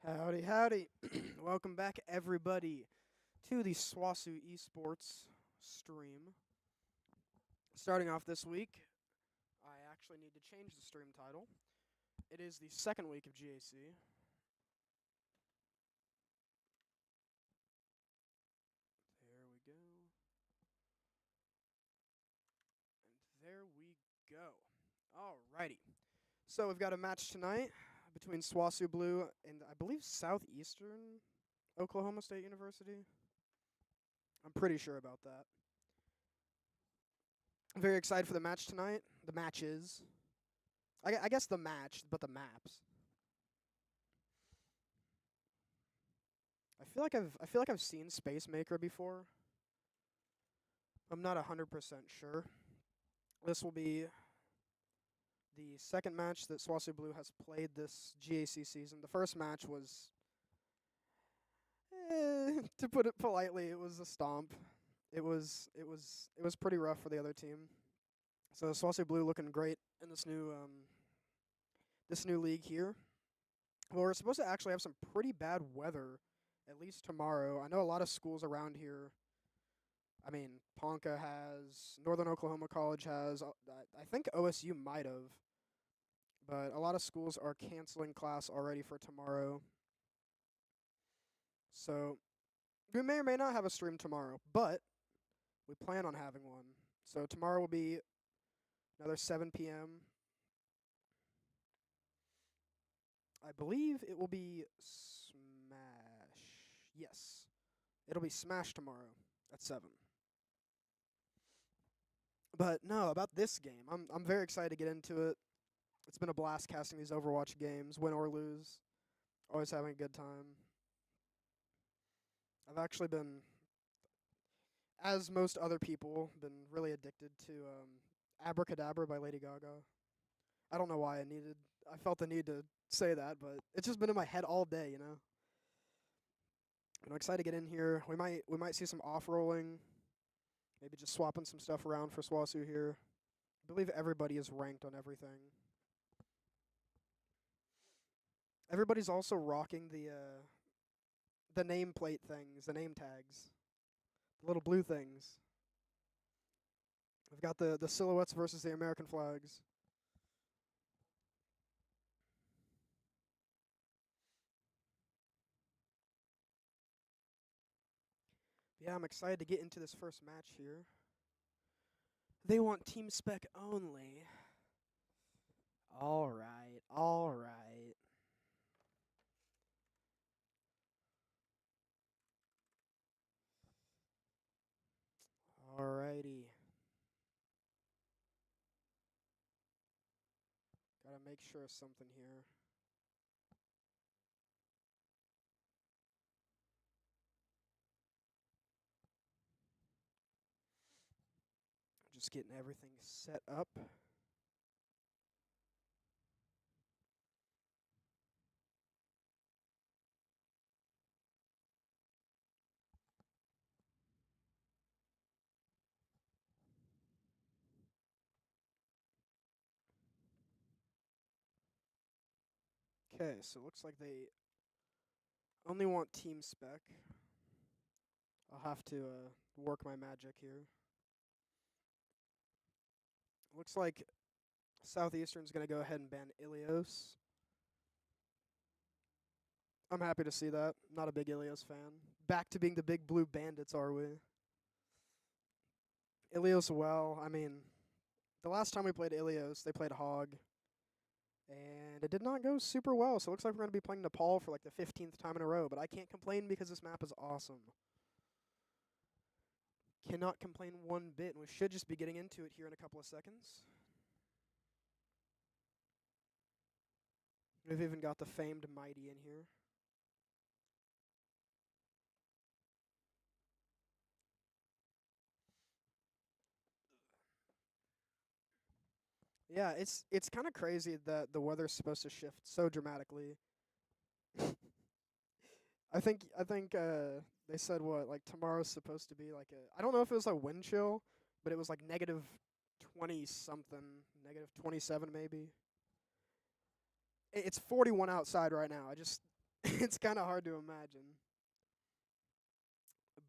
Howdy, howdy. Welcome back, everybody, to the SWOSU Esports stream. Starting off this week, I actually need to change the stream title. It is the second week of GAC. There we go. And there we go. Alrighty. So we've got a match tonight between SWOSU Blue and I believe Southeastern Oklahoma State University. I'm pretty sure about that. I'm very excited for the match tonight. The matches. I guess the match, but the maps. I feel like I've seen Space Maker before. I'm not 100% sure. This will be the second match that SWOSU Blue has played this GAC season. The first match was, to put it politely, it was a stomp. It was pretty rough for the other team. So SWOSU Blue looking great in this new league here. Well, we're supposed to actually have some pretty bad weather, at least tomorrow. I know a lot of schools around here. I mean, Ponca has, Northern Oklahoma College has, I think OSU might have. But a lot of schools are canceling class already for tomorrow. So we may or may not have a stream tomorrow, but we plan on having one. So tomorrow will be another 7 p.m. I believe it will be Smash. Yes. It'll be Smash tomorrow at 7. But no, about this game, I'm very excited to get into it. It's been a blast casting these Overwatch games, win or lose. Always having a good time. I've actually been, as most other people, been really addicted to Abracadabra by Lady Gaga. I don't know why I felt the need to say that, but it's just been in my head all day, you know. I'm excited to get in here. We might see some off-rolling, maybe just swapping some stuff around for SWOSU here. I believe everybody is ranked on everything. Everybody's also rocking the nameplate things, the name tags, the little blue things. We've got the silhouettes versus the American flags. Yeah, I'm excited to get into this first match here. They want team spec only. All right, all right. Alrighty. Gotta make sure of something here. Just getting everything set up. Okay, so it looks like they only want team spec. I'll have to work my magic here. Looks like Southeastern's going to go ahead and ban Ilios. I'm happy to see that. Not a big Ilios fan. Back to being the big blue bandits, are we? Ilios, well, I mean, the last time we played Ilios, they played Hog. And it did not go super well, so it looks like we're going to be playing Nepal for like the 15th time in a row. But I can't complain because this map is awesome. Cannot complain one bit, and we should just be getting into it here in a couple of seconds. We've even got the famed Mighty in here. Yeah, it's kind of crazy that the weather's supposed to shift so dramatically. I think they said what, like tomorrow's supposed to be like I don't know if it was a wind chill, but it was like negative 20 something, negative 27 maybe. It's 41 outside right now. It's kind of hard to imagine.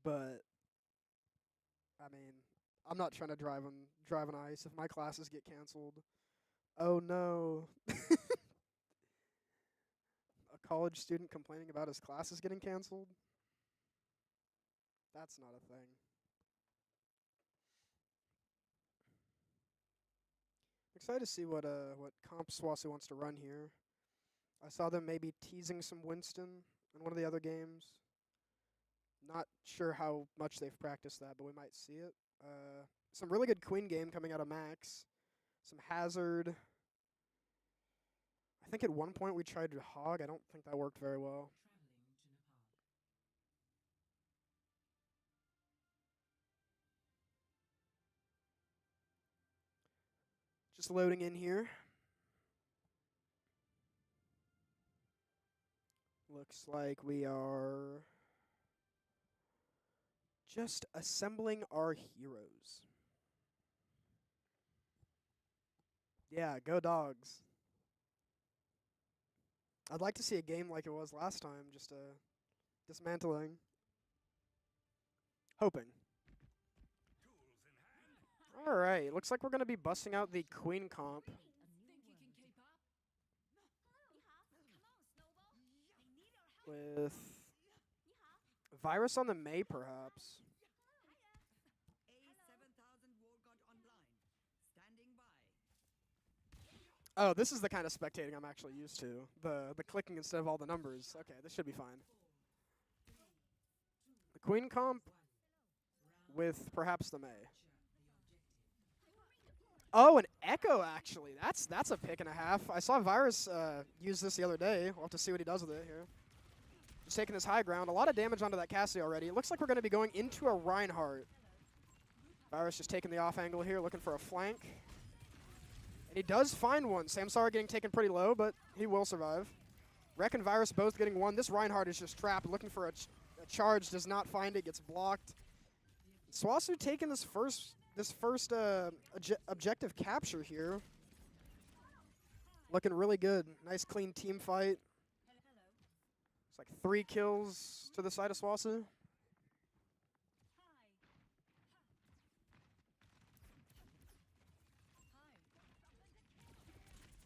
But I mean, I'm not trying to drive on ice if my classes get canceled. Oh no. A college student complaining about his classes getting canceled? That's not a thing. Excited to see what comp SWOSU wants to run here. I saw them maybe teasing some Winston in one of the other games. Not sure how much they've practiced that, but we might see it. Some really good Queen game coming out of Max. Some Hazard. I think at one point we tried to hog. I don't think that worked very well. Just loading in here. Looks like we are just assembling our heroes. Yeah, go dogs. I'd like to see a game like it was last time, just dismantling. Hoping. Alright, looks like we're going to be busting out the Queen comp. With Virus on the May, perhaps. Oh, this is the kind of spectating I'm actually used to. The clicking instead of all the numbers. Okay, this should be fine. The Queen comp with perhaps the May. Oh, an Echo, actually. That's a pick and a half. I saw Virus use this the other day. We'll have to see what he does with it here. Just taking this high ground. A lot of damage onto that Cassie already. It looks like we're going to be going into a Reinhardt. Virus just taking the off angle here, looking for a flank. And he does find one. Samsara getting taken pretty low, but he will survive. Rek and Virus both getting one. This Reinhardt is just trapped, looking for a charge. Does not find it, gets blocked. SWOSU taking this first objective capture here. Looking really good. Nice clean team fight. It's like 3 kills to the side of SWOSU.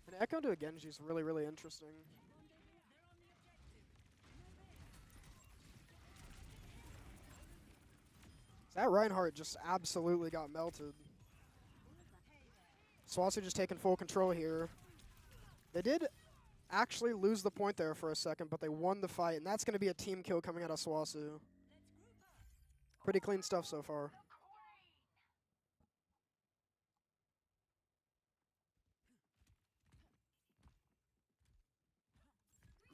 An Echo to a Genji is really, really interesting. That Reinhardt just absolutely got melted. SWOSU just taking full control here. They did actually lose the point there for a second, but they won the fight, and that's going to be a team kill coming out of SWOSU. Pretty clean stuff so far.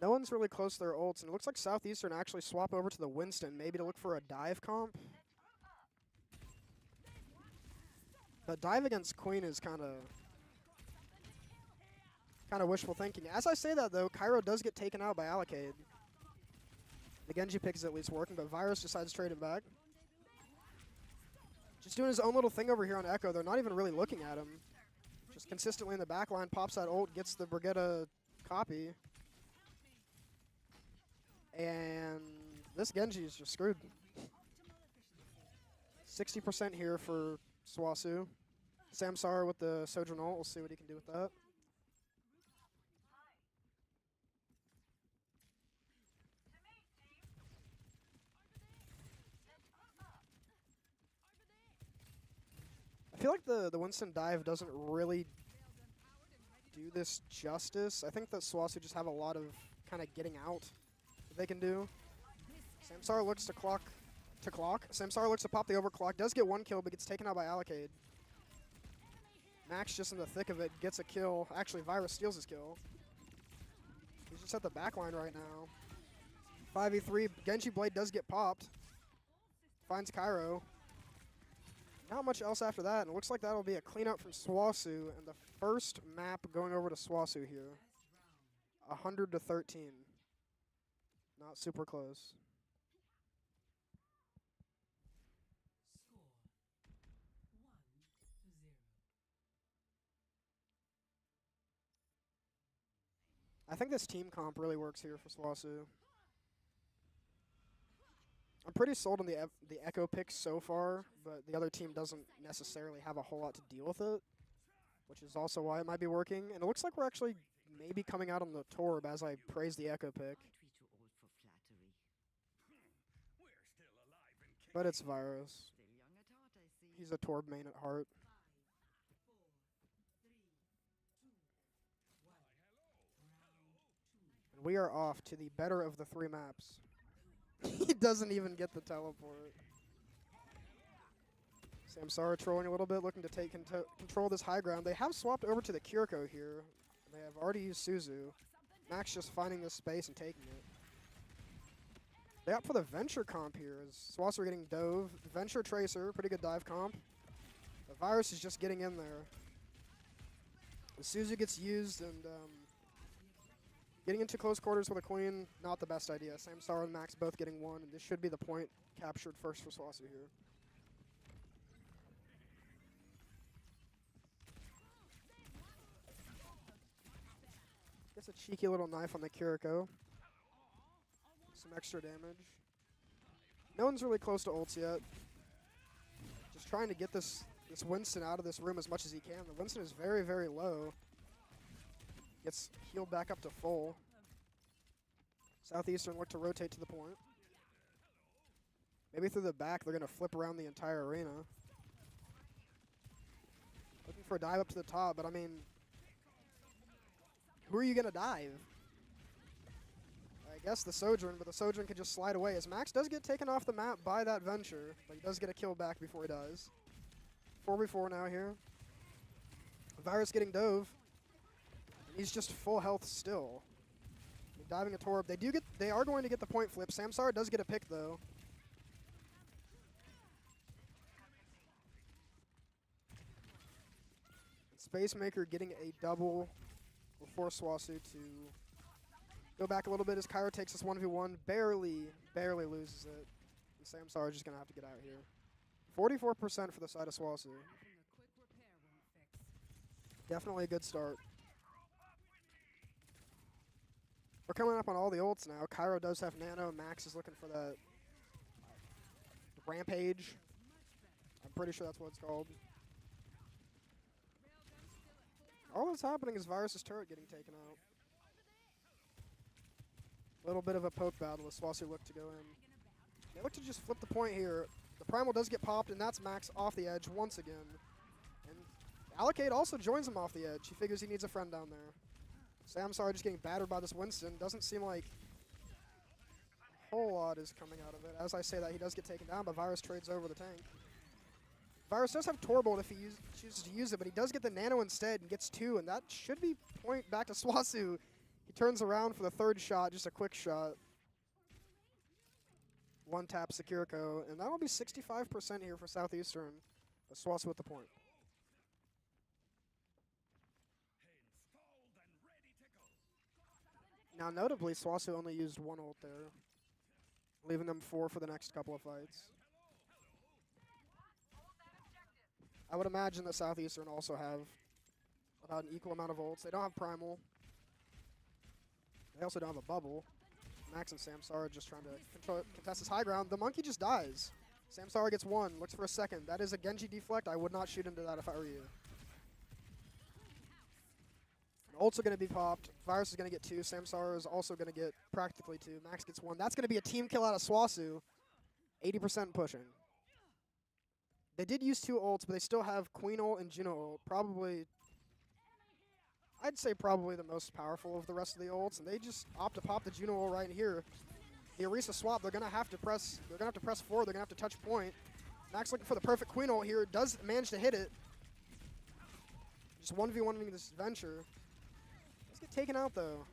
No one's really close to their ults, and it looks like Southeastern actually swap over to the Winston, maybe to look for a dive comp. But dive against Queen is kind of wishful thinking. As I say that, though, Cairo does get taken out by Allocated. The Genji pick is at least working, but Virus decides to trade it back. Just doing his own little thing over here on Echo. They're not even really looking at him. Just consistently in the back line, pops that ult, gets the Brigitte copy. And this Genji is just screwed. 60% here for SWOSU. Samsara with the Sojourn ult. We'll see what he can do with that. I feel like the Winston dive doesn't really do this justice. I think that SWOSU just have a lot of kind of getting out that they can do. Samsara looks to clock. Samsara looks to pop the overclock. Does get 1 kill, but gets taken out by Allocade. Max just in the thick of it, gets a kill. Actually, Virus steals his kill. He's just at the back line right now. 5v3. Genji Blade does get popped. Finds Cairo. Not much else after that, and it looks like that'll be a cleanup from SWOSU, and the first map going over to SWOSU here. 100 to 13. Not super close. I think this team comp really works here for SWOSU. I'm pretty sold on the Echo pick so far, but the other team doesn't necessarily have a whole lot to deal with it, which is also why it might be working. And it looks like we're actually maybe coming out on the Torb as I praise the Echo pick. But it's Virus. He's a Torb main at heart. And we are off to the better of the 3 maps. He doesn't even get the teleport. Samsara trolling a little bit, looking to take control of this high ground. They have swapped over to the Kiriko here. They have already used SWOSU. Max just finding this space and taking it. They opt for the Venture comp here as SWOSU are getting dove. Venture Tracer, pretty good dive comp. The Virus is just getting in there. The SWOSU gets used and getting into close quarters with a Queen, not the best idea. Samsara and Max both getting 1, and this should be the point captured first for SWOSU here. Gets a cheeky little knife on the Kiriko. Some extra damage. No one's really close to ults yet. Just trying to get this Winston out of this room as much as he can. The Winston is very, very low. Gets healed back up to full. Southeastern look to rotate to the point. Maybe through the back, they're going to flip around the entire arena. Looking for a dive up to the top, but I mean, who are you going to dive? I guess the Sojourn, but the Sojourn can just slide away as Max does get taken off the map by that Venture, but he does get a kill back before he does. 4v4 now here. Virus getting dove. He's just full health still. Diving a Torb. They are going to get the point flip. Samsara does get a pick though. Spacemaker getting a double will force SWOSU to go back a little bit as Cairo takes this 1v1. Barely loses it. And Samsara is just going to have to get out here. 44% for the side of SWOSU. Definitely a good start. We're coming up on all the ults now. Cairo does have Nano. Max is looking for that Rampage. I'm pretty sure that's what it's called. All that's happening is Virus's turret getting taken out. A little bit of a poke battle as SWOSU look to go in. They look to just flip the point here. The Primal does get popped, and that's Max off the edge once again. And Allocate also joins him off the edge. He figures he needs a friend down there. Samsara just getting battered by this Winston. Doesn't seem like a whole lot is coming out of it. As I say that, he does get taken down, but Virus trades over the tank. Virus does have Torbolt if he chooses to use it, but he does get the Nano instead and gets 2, and that should be point back to SWOSU. He turns around for the 3rd shot, just a quick shot. One tap Sekiriko, and that'll be 65% here for Southeastern. But SWOSU with the point. Now, notably, SWOSU only used 1 ult there, leaving them 4 for the next couple of fights. I would imagine that Southeastern also have about an equal amount of ults. They don't have Primal. They also don't have a bubble. Max and Samsara just trying to contest this high ground. The Monkey just dies. Samsara gets 1, looks for a 2nd. That is a Genji deflect. I would not shoot into that if I were you. Ults are going to be popped. Virus is going to get 2. Samsara is also going to get practically 2. Max gets 1. That's going to be a team kill out of SWOSU. 80% pushing. They did use 2 ults, but they still have Queen ult and Juno ult. Probably, I'd say probably the most powerful of the rest of the ults, and they just opt to pop the Juno ult right here. The Orisa swap, they're going to have to press. They're going to have to press forward. They're going to have to touch point. Max looking for the perfect Queen ult here. Does manage to hit it. Just 1v1ing this Venture. Let's get taken out though.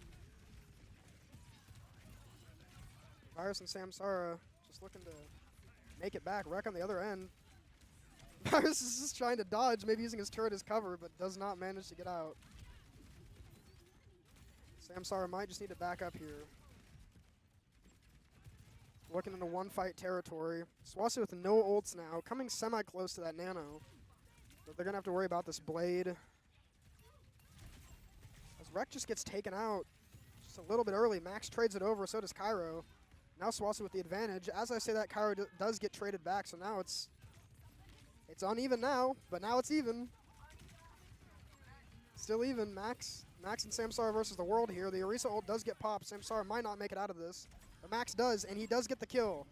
Virus and Samsara just looking to make it back. Wreck on the other end. Virus is just trying to dodge, maybe using his turret as cover, but does not manage to get out. Samsara might just need to back up here. Looking into 1-fight territory. SWOSU with no ults now, coming semi-close to that Nano. But they're going to have to worry about this Blade. As Rek just gets taken out just a little bit early. Max trades it over, so does Cairo. Now SWOSU with the advantage. As I say that, Cairo does get traded back, so now it's uneven now, but now it's even. Still even. Max and Samsara versus the world here. The Orisa ult does get popped. Samsara might not make it out of this, but Max does, and he does get the kill.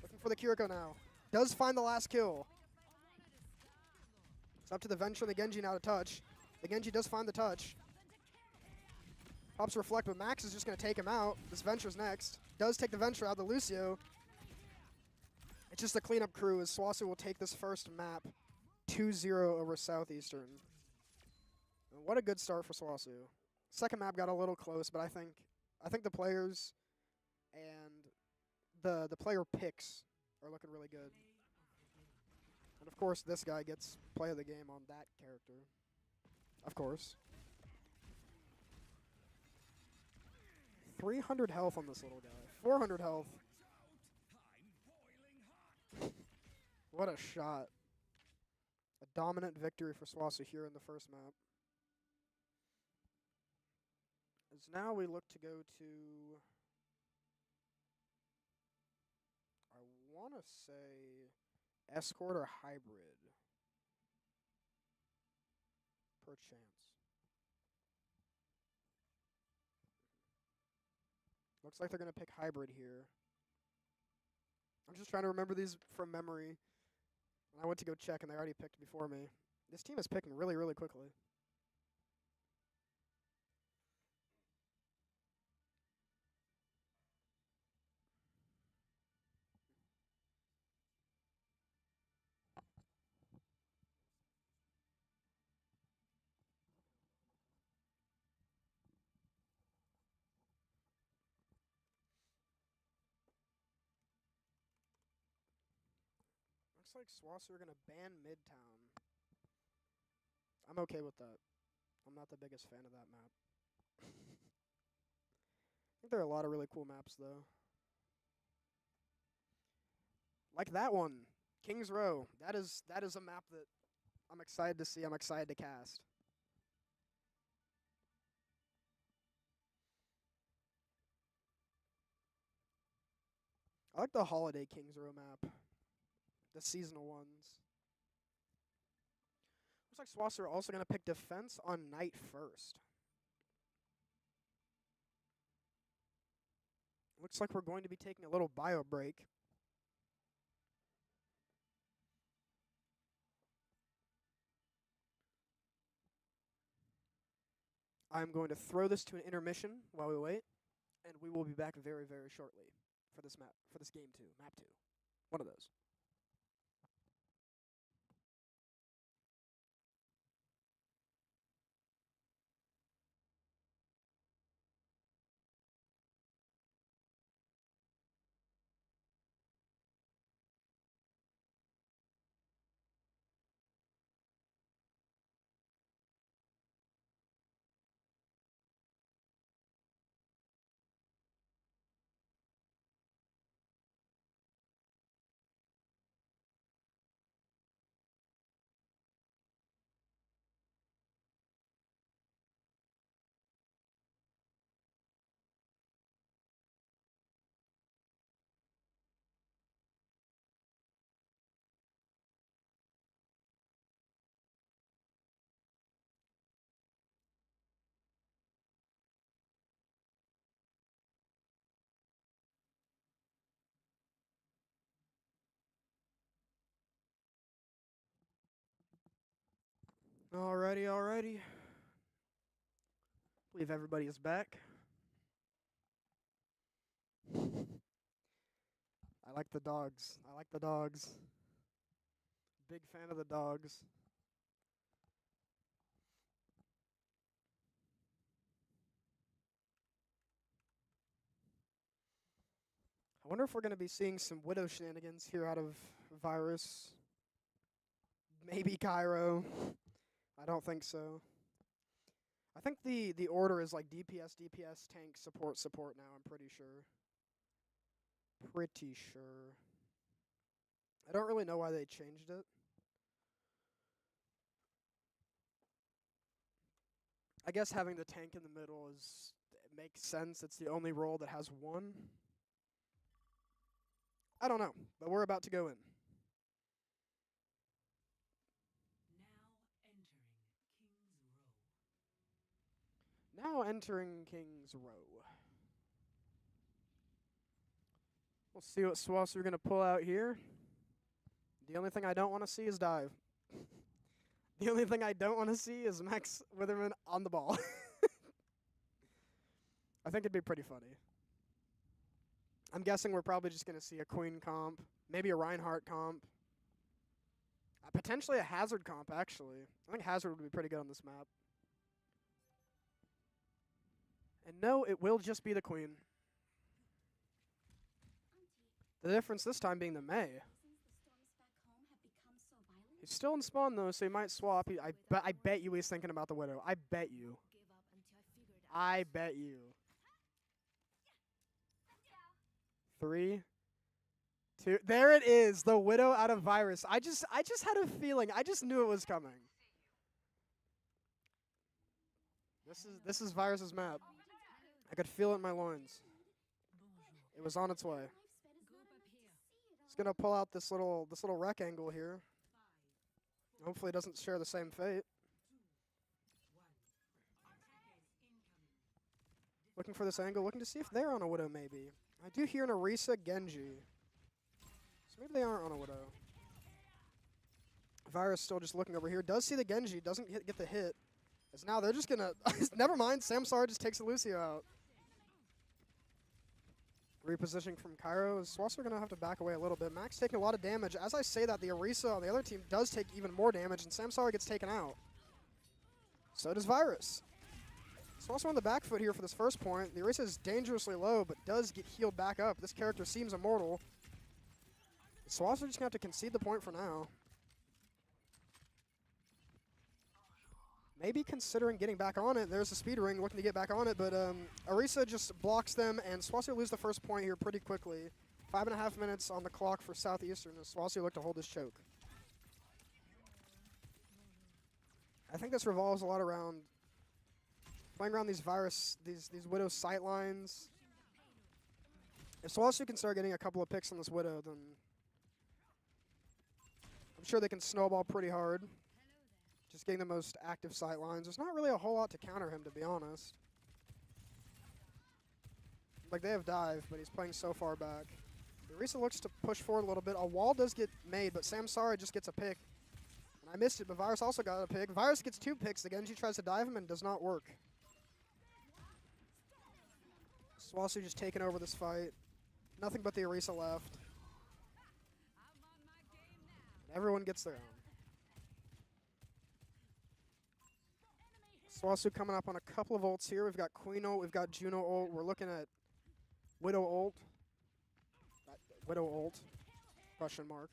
Looking for the Kiriko now. Does find the last kill. It's up to the Venture and the Genji now to touch. The Genji does find the touch. Pops Reflect, but Max is just going to take him out. This Venture's next. Does take the Venture out, the Lucio. It's just a cleanup crew as SWOSU will take this first map 2-0 over Southeastern. And what a good start for SWOSU. Second map got a little close, but I think the players and the player picks are looking really good. And of course, this guy gets play of the game on that character. Of course. 300 health on this little guy. 400 health. What a shot. A dominant victory for SWOSU here in the first map. As now we look to go to, I want to say, Escort or Hybrid. Perchance. Looks like they're going to pick Hybrid here. I'm just trying to remember these from memory. I went to go check, and they already picked before me. This team is picking really, really quickly. Looks like SWOSU are going to ban Midtown. I'm okay with that. I'm not the biggest fan of that map. I think there are a lot of really cool maps, though. Like that one, Kings Row. That is a map that I'm excited to see. I'm excited to cast. I like the Holiday Kings Row map. The seasonal ones. Looks like SWOSU are also going to pick defense on night first. Looks like we're going to be taking a little bio break. I'm going to throw this to an intermission while we wait, and we will be back very, very shortly for this map, for this game 2, map 2. One of those. Alrighty, alrighty. Believe everybody is back. I like the dogs. I like the dogs. Big fan of the dogs. I wonder if we're going to be seeing some Widow shenanigans here out of Virus. Maybe Cairo. I don't think so. I think the order is like DPS, DPS, tank, support now, I'm pretty sure. Pretty sure. I don't really know why they changed it. I guess having the tank in the middle makes sense. It's the only role that has one. I don't know, but we're about to go in. Now entering King's Row. We'll see what SWOSU are going to pull out here. The only thing I don't want to see is dive. The only thing I don't want to see is Max Witherman on the ball. I think it'd be pretty funny. I'm guessing we're probably just going to see a Queen comp, maybe a Reinhardt comp. Potentially a Hazard comp, actually. I think Hazard would be pretty good on this map. And no, it will just be the Queen. The difference this time being the Mei. He's still in spawn, though, so he might swap. I bet you he's thinking about the Widow. I bet you. I bet you. 3, 2. There it is. The Widow out of Virus. I just had a feeling. I just knew it was coming. This is Virus's map. I could feel it in my loins. It was on its way. He's gonna pull out this little rectangle here. Hopefully it doesn't share the same fate. Looking for this angle, looking to see if they're on a Widow maybe. I do hear an Orisa Genji. So maybe they aren't on a Widow. Virus still just looking over here. Does see the Genji, doesn't get the hit. As now they're just gonna never mind, Samsara just takes the Lucio out. Repositioning from Cairo. SWOSU are going to have to back away a little bit. Max taking a lot of damage. As I say that, the Orisa on the other team does take even more damage, and Samsara gets taken out. So does Virus. SWOSU on the back foot here for this first point. The Orisa is dangerously low, but does get healed back up. This character seems immortal. SWOSU are just going to have to concede the point for now. Maybe considering getting back on it. There's the speed ring looking to get back on it, but Orisa just blocks them, and SWOSU lose the first point here pretty quickly. 5.5 minutes on the clock for Southeastern as SWOSU look to hold this choke. I think this revolves a lot around playing around these Widow sight lines. If SWOSU can start getting a couple of picks on this Widow, then I'm sure they can snowball pretty hard. Just getting the most active sight lines. There's not really a whole lot to counter him, to be honest. Like, they have dive, but he's playing so far back. Orisa looks to push forward a little bit. A wall does get made, but Samsara just gets a pick. And I missed it, but Virus also got a pick. Virus gets 2 picks. The Genji tries to dive him and does not work. SWOSU just taking over this fight. Nothing but the Orisa left. Everyone gets their own. SWOSU coming up on a couple of ults here. We've got Queen ult, we've got Juno ult. We're looking at Widow ult. Widow ult, question mark.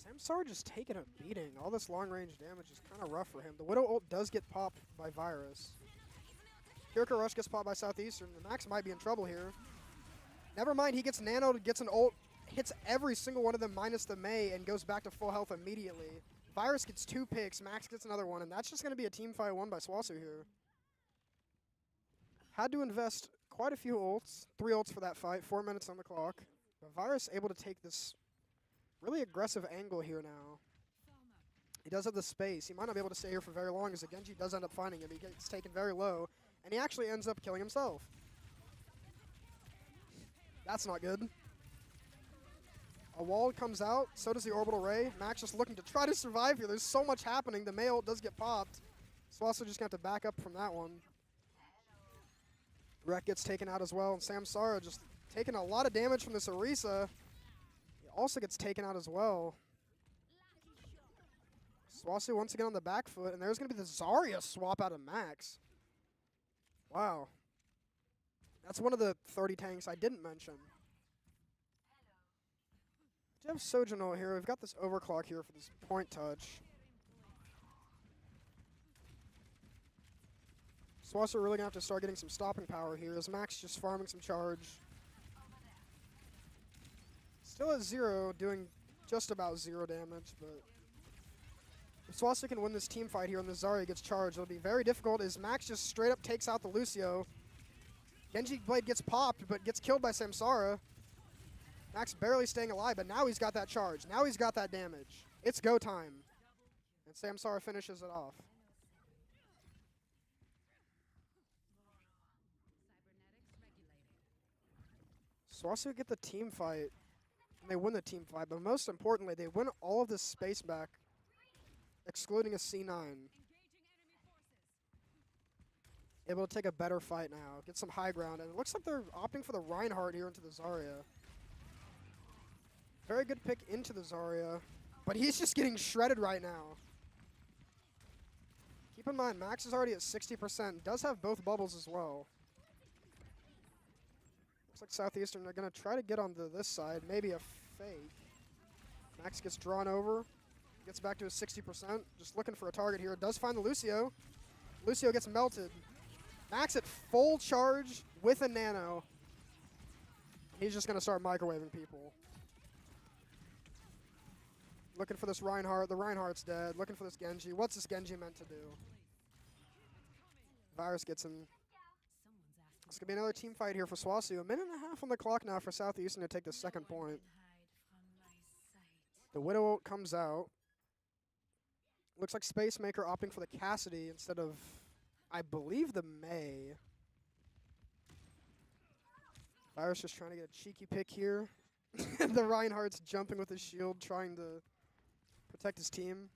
Samsara just taking a beating. All this long-range damage is kind of rough for him. The Widow ult does get popped by Virus. Kirka Rush gets popped by Southeastern. The Max might be in trouble here. Never mind, he gets nanoed, gets an ult, hits every single one of them minus the Mei, and goes back to full health immediately. Virus gets 2 picks, Max gets another one, and that's just going to be a team fight won by SWOSU here. Had to invest quite a few ults, 3 ults for that fight, 4 minutes on the clock. But Virus able to take this really aggressive angle here now. He does have the space. He might not be able to stay here for very long as the Genji does end up finding him. He gets taken very low, and he actually ends up killing himself. That's not good. A wall comes out, so does the orbital ray. Max just looking to try to survive here. There's so much happening. The Mei ult does get popped. SWOSU just got to back up from that one. Wreck gets taken out as well, and Samsara just taking a lot of damage from this Orisa. He also gets taken out as well. SWOSU once again on the back foot, and there's going to be the Zarya swap out of Max. Wow. That's one of the 30 tanks I didn't mention. We have Sojino here. We've got this overclock here for this point touch. SWOSU are really going to have to start getting some stopping power here as Max just farming some charge. Still at 0, doing just about 0 damage, but if SWOSU can win this team fight here and the Zarya gets charged, it'll be very difficult as Max just straight up takes out the Lucio. Genji Blade gets popped, but gets killed by Samsara. Max barely staying alive, but now he's got that charge. Now he's got that damage. It's go time. And Samsara finishes it off. SWOSU get the team fight. And they win the team fight, but most importantly, they win all of this space back, excluding a C9. Able to take a better fight now, get some high ground, and it looks like they're opting for the Reinhardt here into the Zarya. Very good pick into the Zarya, but he's just getting shredded right now. Keep in mind, Max is already at 60%, does have both bubbles as well. Looks like Southeastern are going to try to get onto this side, maybe a fake. Max gets drawn over, gets back to his 60%, just looking for a target here. Does find the Lucio. Lucio gets melted. Max at full charge with a nano. He's just going to start microwaving people. Looking for this Reinhardt. The Reinhardt's dead. Looking for this Genji. What's this Genji meant to do? Virus gets him. It's going to be another team fight here for SWOSU. A minute and a half on the clock now for Southeastern to take the second point. The Widow ult comes out. Looks like Spacemaker opting for the Cassidy instead of, I believe, the Mei. Virus just trying to get a cheeky pick here. The Reinhardt's jumping with his shield, trying to protect his team.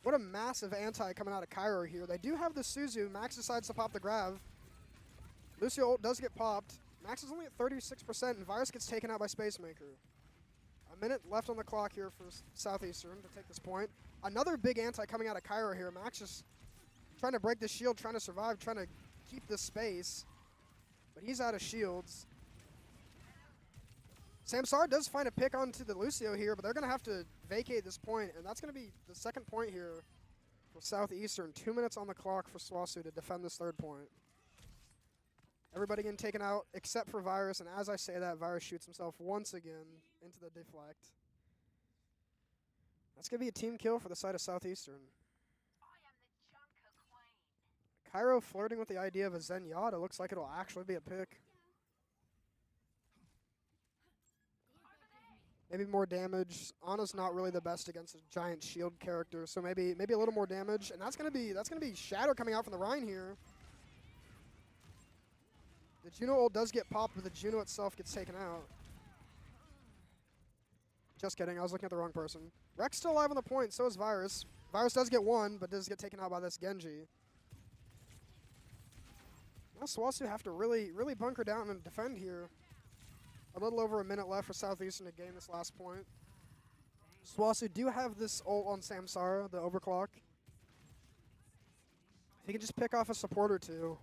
What a massive anti coming out of Cairo here. They do have the SWOSU. Max decides to pop the Grav. Lucio ult does get popped. Max is only at 36%, and Virus gets taken out by Spacemaker. A minute left on the clock here for Southeastern to take this point. Another big anti coming out of Cairo here. Max just trying to break the shield, trying to survive, trying to keep this space. But he's out of shields. Samsara does find a pick onto the Lucio here, but they're going to have to vacate this point, and that's going to be the second point here for Southeastern. 2 minutes on the clock for SWOSU to defend this third point. Everybody getting taken out except for Virus, and as I say that, Virus shoots himself once again into the deflect. That's going to be a team kill for the side of Southeastern. Cairo flirting with the idea of a Zenyatta. Looks like it'll actually be a pick. Maybe more damage. Ana's not really the best against a giant shield character, so maybe a little more damage. And that's gonna be Shadow coming out from the Rhine here. The Juno ult does get popped, but the Juno itself gets taken out. Just kidding, I was looking at the wrong person. Rex still alive on the point, so is Virus. Virus does get one, but does get taken out by this Genji. Now SWOSU have to really bunker down and defend here. A little over a minute left for Southeastern to gain this last point. SWOSU do have this ult on Samsara, the overclock. If he can just pick off a support or two.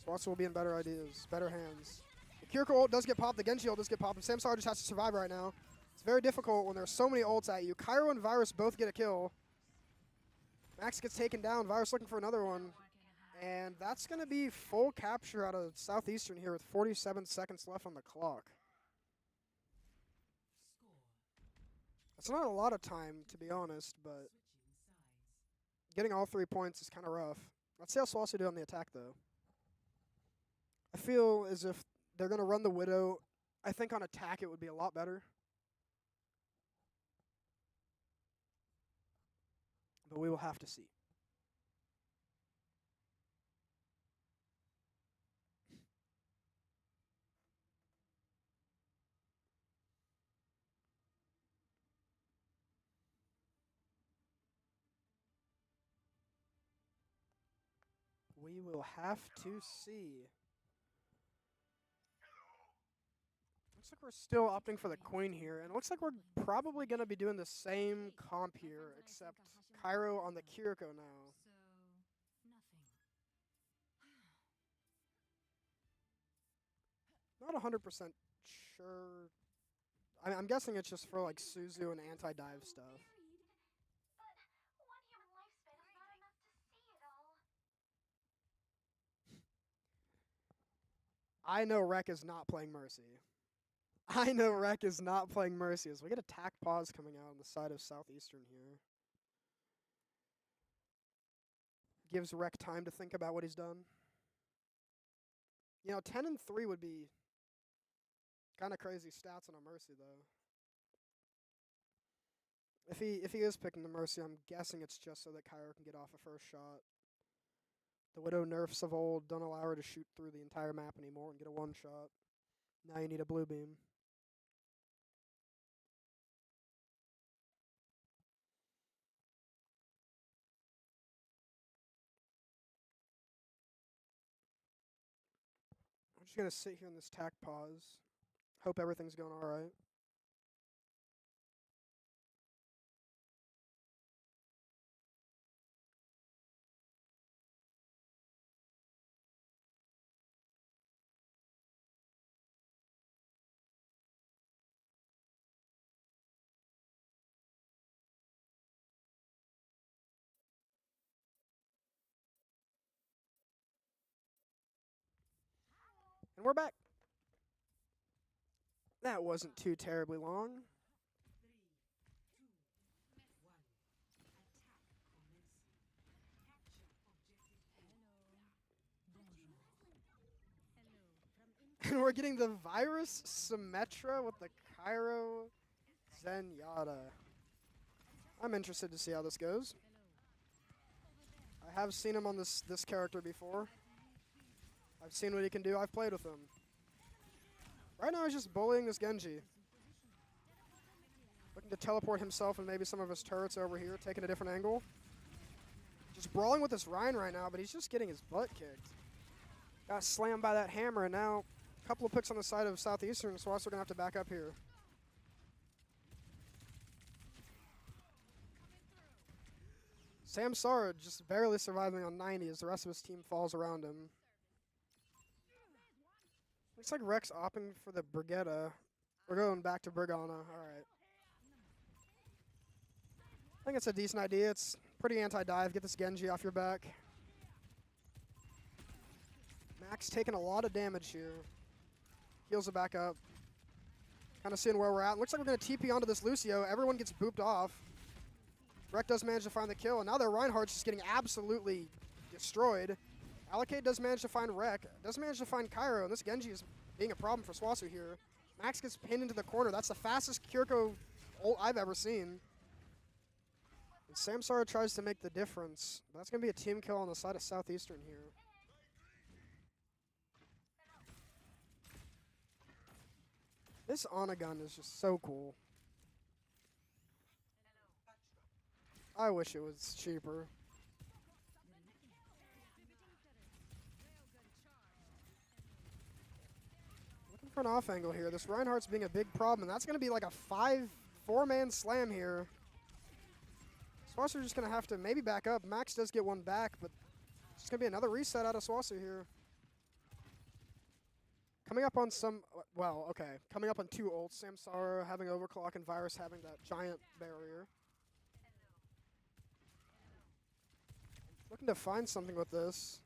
SWOSU will be in better ideas, better hands. The Kiriko ult does get popped, the Genji ult does get popped, and Samsara just has to survive right now. It's very difficult when there's so many ults at you. Cairo and Virus both get a kill. Max gets taken down, Virus looking for another one. And that's going to be full capture out of Southeastern here with 47 seconds left on the clock. That's not a lot of time, to be honest, but getting all 3 points is kind of rough. Let's see how SWOSU do on the attack, though. I feel as if they're going to run the Widow. I think on attack it would be a lot better. But we will have to see. We will have to see. Looks like we're still opting for the Queen here, and it looks like we're probably going to be doing the same comp here, except Cairo on the Kiriko now. Not 100% sure. I'm guessing it's just for like SWOSU and anti-dive stuff. I know Rek is not playing Mercy. I know Rek is not playing Mercy as we get attack pause coming out on the side of Southeastern here. Gives Rek time to think about what he's done. You know, 10-3 would be kind of crazy stats on a Mercy though. If he is picking the Mercy, I'm guessing it's just so that Kyro can get off a first shot. The Widow nerfs of old don't allow her to shoot through the entire map anymore and get a one shot. Now you need a blue beam. I'm just gonna sit here in this tack pause. Hope everything's going alright. And we're back. That wasn't too terribly long. And we're getting the Virus Symmetra with the Kyro Zenyatta. I'm interested to see how this goes. I have seen him on this character before. I've seen what he can do. I've played with him. Right now he's just bullying this Genji. Looking to teleport himself and maybe some of his turrets over here, taking a different angle. Just brawling with this Ryan right now, but he's just getting his butt kicked. Got slammed by that hammer, and now a couple of picks on the side of Southeastern, so also going to have to back up here. Samsara just barely surviving on 90 as the rest of his team falls around him. Looks like Rek's opting for the Brigitte. We're going back to Brigana. Alright. I think it's a decent idea. It's pretty anti-dive. Get this Genji off your back. Max taking a lot of damage here. Heals it back up. Kind of seeing where we're at. Looks like we're going to TP onto this Lucio. Everyone gets booped off. Rek does manage to find the kill, and now their Reinhardt's just getting absolutely destroyed. Allocate does manage to find Rek, does manage to find Kyro, and this Genji is being a problem for SWOSU here. Max gets pinned into the corner. That's the fastest Kiriko ult I've ever seen. And Samsara tries to make the difference. That's going to be a team kill on the side of Southeastern here. This Ana gun is just so cool. I wish it was cheaper. Looking for an off angle here. This Reinhardt's being a big problem, and that's going to be like a 4-man slam here. SWOSU just going to have to maybe back up. Max does get one back, but it's going to be another reset out of SWOSU here. Coming up on some, well, okay. Coming up on 2 ults. Samsara having overclock and Virus having that giant barrier. Looking to find something with this.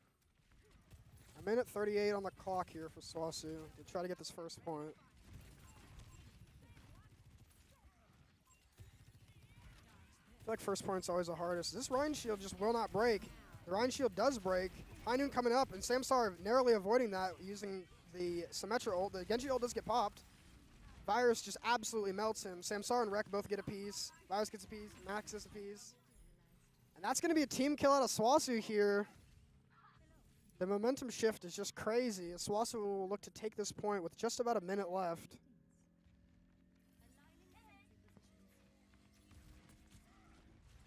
A minute 38 on the clock here for SWOSU to try to get this first point. I feel like first point's always the hardest. This Rhine shield just will not break. The Rhine shield does break. High Noon coming up, and Samsara narrowly avoiding that using the Symmetra ult. The Genji ult does get popped. Virus just absolutely melts him. Samsara and Rek both get a piece. Virus gets a piece. Max gets a piece. And that's going to be a team kill out of SWOSU here. The momentum shift is just crazy. SWOSU will look to take this point with just about a minute left.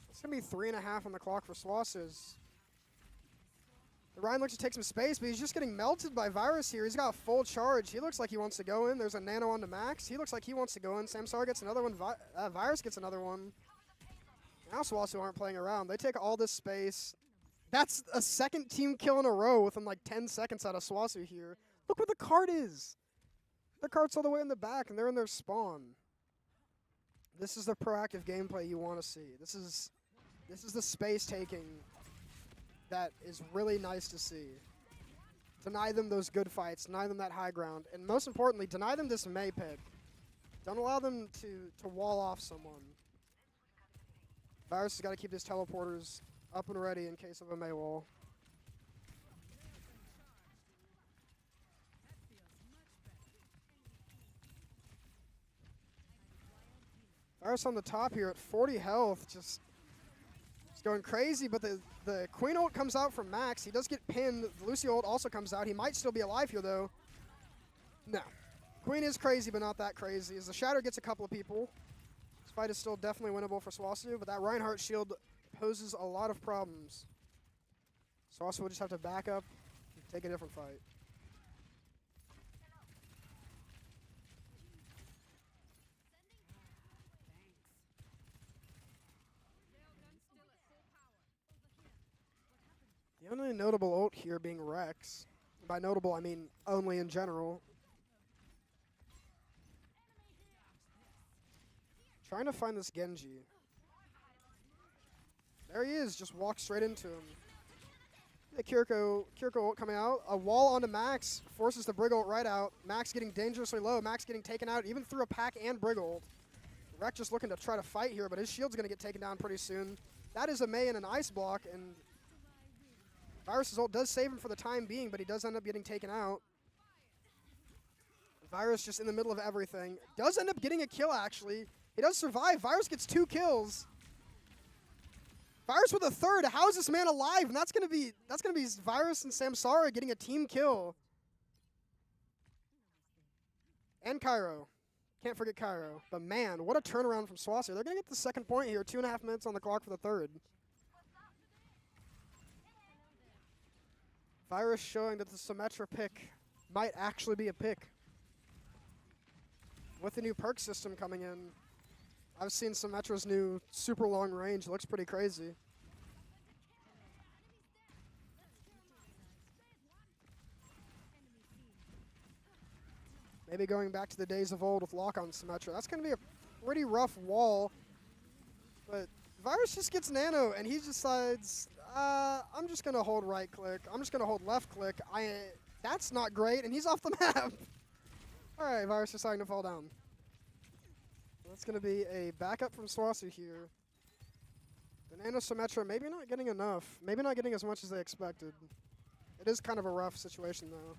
It's going to be 3.5 on the clock for SWOSU. The Ryan looks to take some space, but he's just getting melted by Virus here. He's got full charge. He looks like he wants to go in. There's a nano on to Max. He looks like he wants to go in. Samsara gets another one. Virus gets another one. Now SWOSU aren't playing around. They take all this space. That's a second team kill in a row within like 10 seconds out of SWOSU here. Look where the cart is. The cart's all the way in the back, and they're in their spawn. This is the proactive gameplay you want to see. This is the space taking that is really nice to see. Deny them those good fights. Deny them that high ground. And most importantly, deny them this May pick. Don't allow them to wall off someone. Virus has got to keep his teleporters up and ready in case of a May wall. Virus on the top here at 40 health, just going crazy, but the Queen ult comes out from Max. He does get pinned. The Lucy ult also comes out. He might still be alive here, though. No. Queen is crazy, but not that crazy. As the Shatter gets a couple of people, this fight is still definitely winnable for SWOSU, but that Reinhardt shield poses a lot of problems. SWOSU will just have to back up and take a different fight. The only notable ult here being Rex. By notable, I mean only in general. Trying to find this Genji. There he is, just walked straight into him. The Kiriko ult coming out. A wall onto Max, forces the Brig ult right out. Max getting dangerously low. Max getting taken out even through a pack and Brig ult. Rex just looking to try to fight here, but his shield's going to get taken down pretty soon. That is a Mei and an ice block, and Virus's ult does save him for the time being, but he does end up getting taken out. Virus just in the middle of everything. Does end up getting a kill, actually. He does survive. Virus gets 2 kills. Virus with a third. How is this man alive? And that's gonna be Virus and Samsara getting a team kill. And Cairo. Can't forget Cairo. But man, what a turnaround from SWOSU. They're gonna get the second point here. 2.5 minutes on the clock for the third. Virus showing that the Symmetra pick might actually be a pick. With the new perk system coming in, I've seen Symmetra's new super long range. It looks pretty crazy. Maybe going back to the days of old with lock-on Symmetra. That's going to be a pretty rough wall. But Virus just gets nano, and he decides, I'm just going to hold right click. I'm just going to hold left click. That's not great, and he's off the map. All right, Virus deciding to fall down. That's going to be a backup from SWOSU here. The nano Symmetra maybe not getting enough. Maybe not getting as much as they expected. It is kind of a rough situation, though.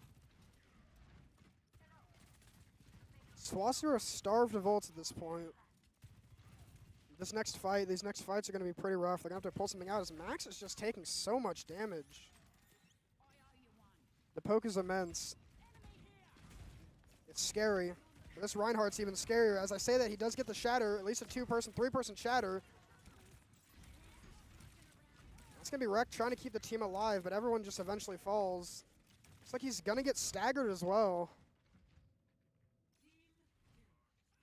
SWOSU are starved of ults at this point. These next fights are going to be pretty rough. They're going to have to pull something out as Max is just taking so much damage. The poke is immense. It's scary. But this Reinhardt's even scarier. As I say that, he does get the shatter, at least a 2-person, 3-person shatter. It's going to be Rek trying to keep the team alive, but everyone just eventually falls. Looks like he's going to get staggered as well.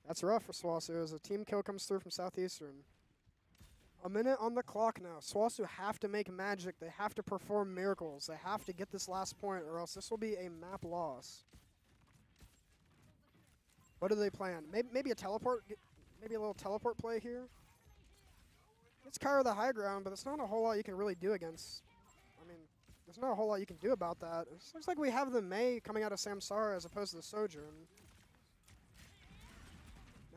That's rough for SWOSU as a team kill comes through from Southeastern. A minute on the clock now. SWOSU have to make magic. They have to perform miracles. They have to get this last point or else this will be a map loss. What do they plan? Maybe a teleport? Maybe a little teleport play here? It's Kyra the high ground, but there's not a whole lot you can really do against. I mean, there's not a whole lot you can do about that. It looks like we have the Mei coming out of Samsara as opposed to the Sojourn.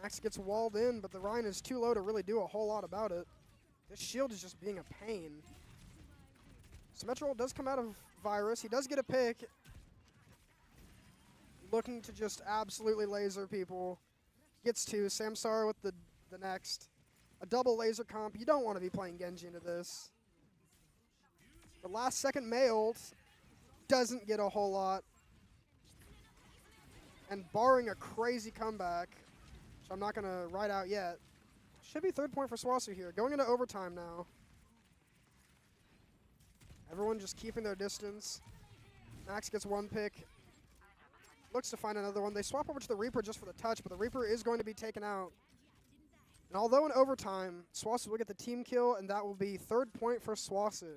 Max gets walled in, but the Rhine is too low to really do a whole lot about it. This shield is just being a pain. Symmetra does come out of Virus. He does get a pick. Looking to just absolutely laser people. Gets 2. Samsara with the next. A double laser comp. You don't want to be playing Genji into this. The last second Mei ult doesn't get a whole lot. And barring a crazy comeback, which I'm not going to write out yet, should be third point for SWOSU here. Going into overtime now. Everyone just keeping their distance. Max gets 1 pick. Looks to find another one. They swap over to the Reaper just for the touch, but the Reaper is going to be taken out. And although in overtime, SWOSU will get the team kill, and that will be third point for SWOSU.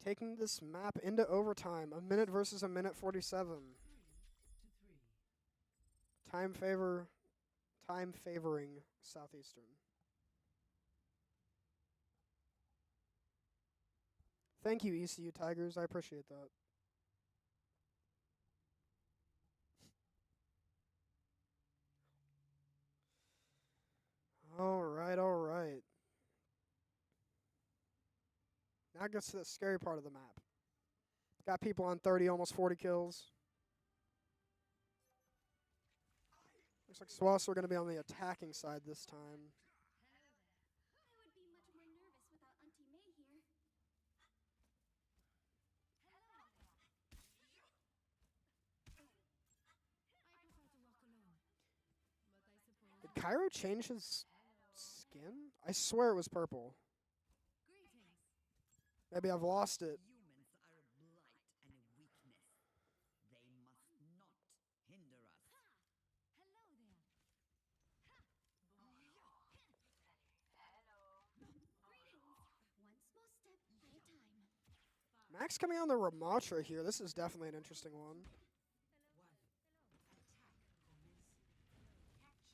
Taking this map into overtime. A minute versus a minute 47. Time favoring Southeastern. Thank you, ECU Tigers. I appreciate that. All right, all right. Now it gets to the scary part of the map. Got people on 30, almost 40 kills. Looks like SWOSU are going to be on the attacking side this time. Did Cairo change his skin? I swear it was purple. Maybe I've lost it. Humans are a blight and a weakness. They must not hinder us. Max coming on the Ramatra here. This is definitely an interesting one.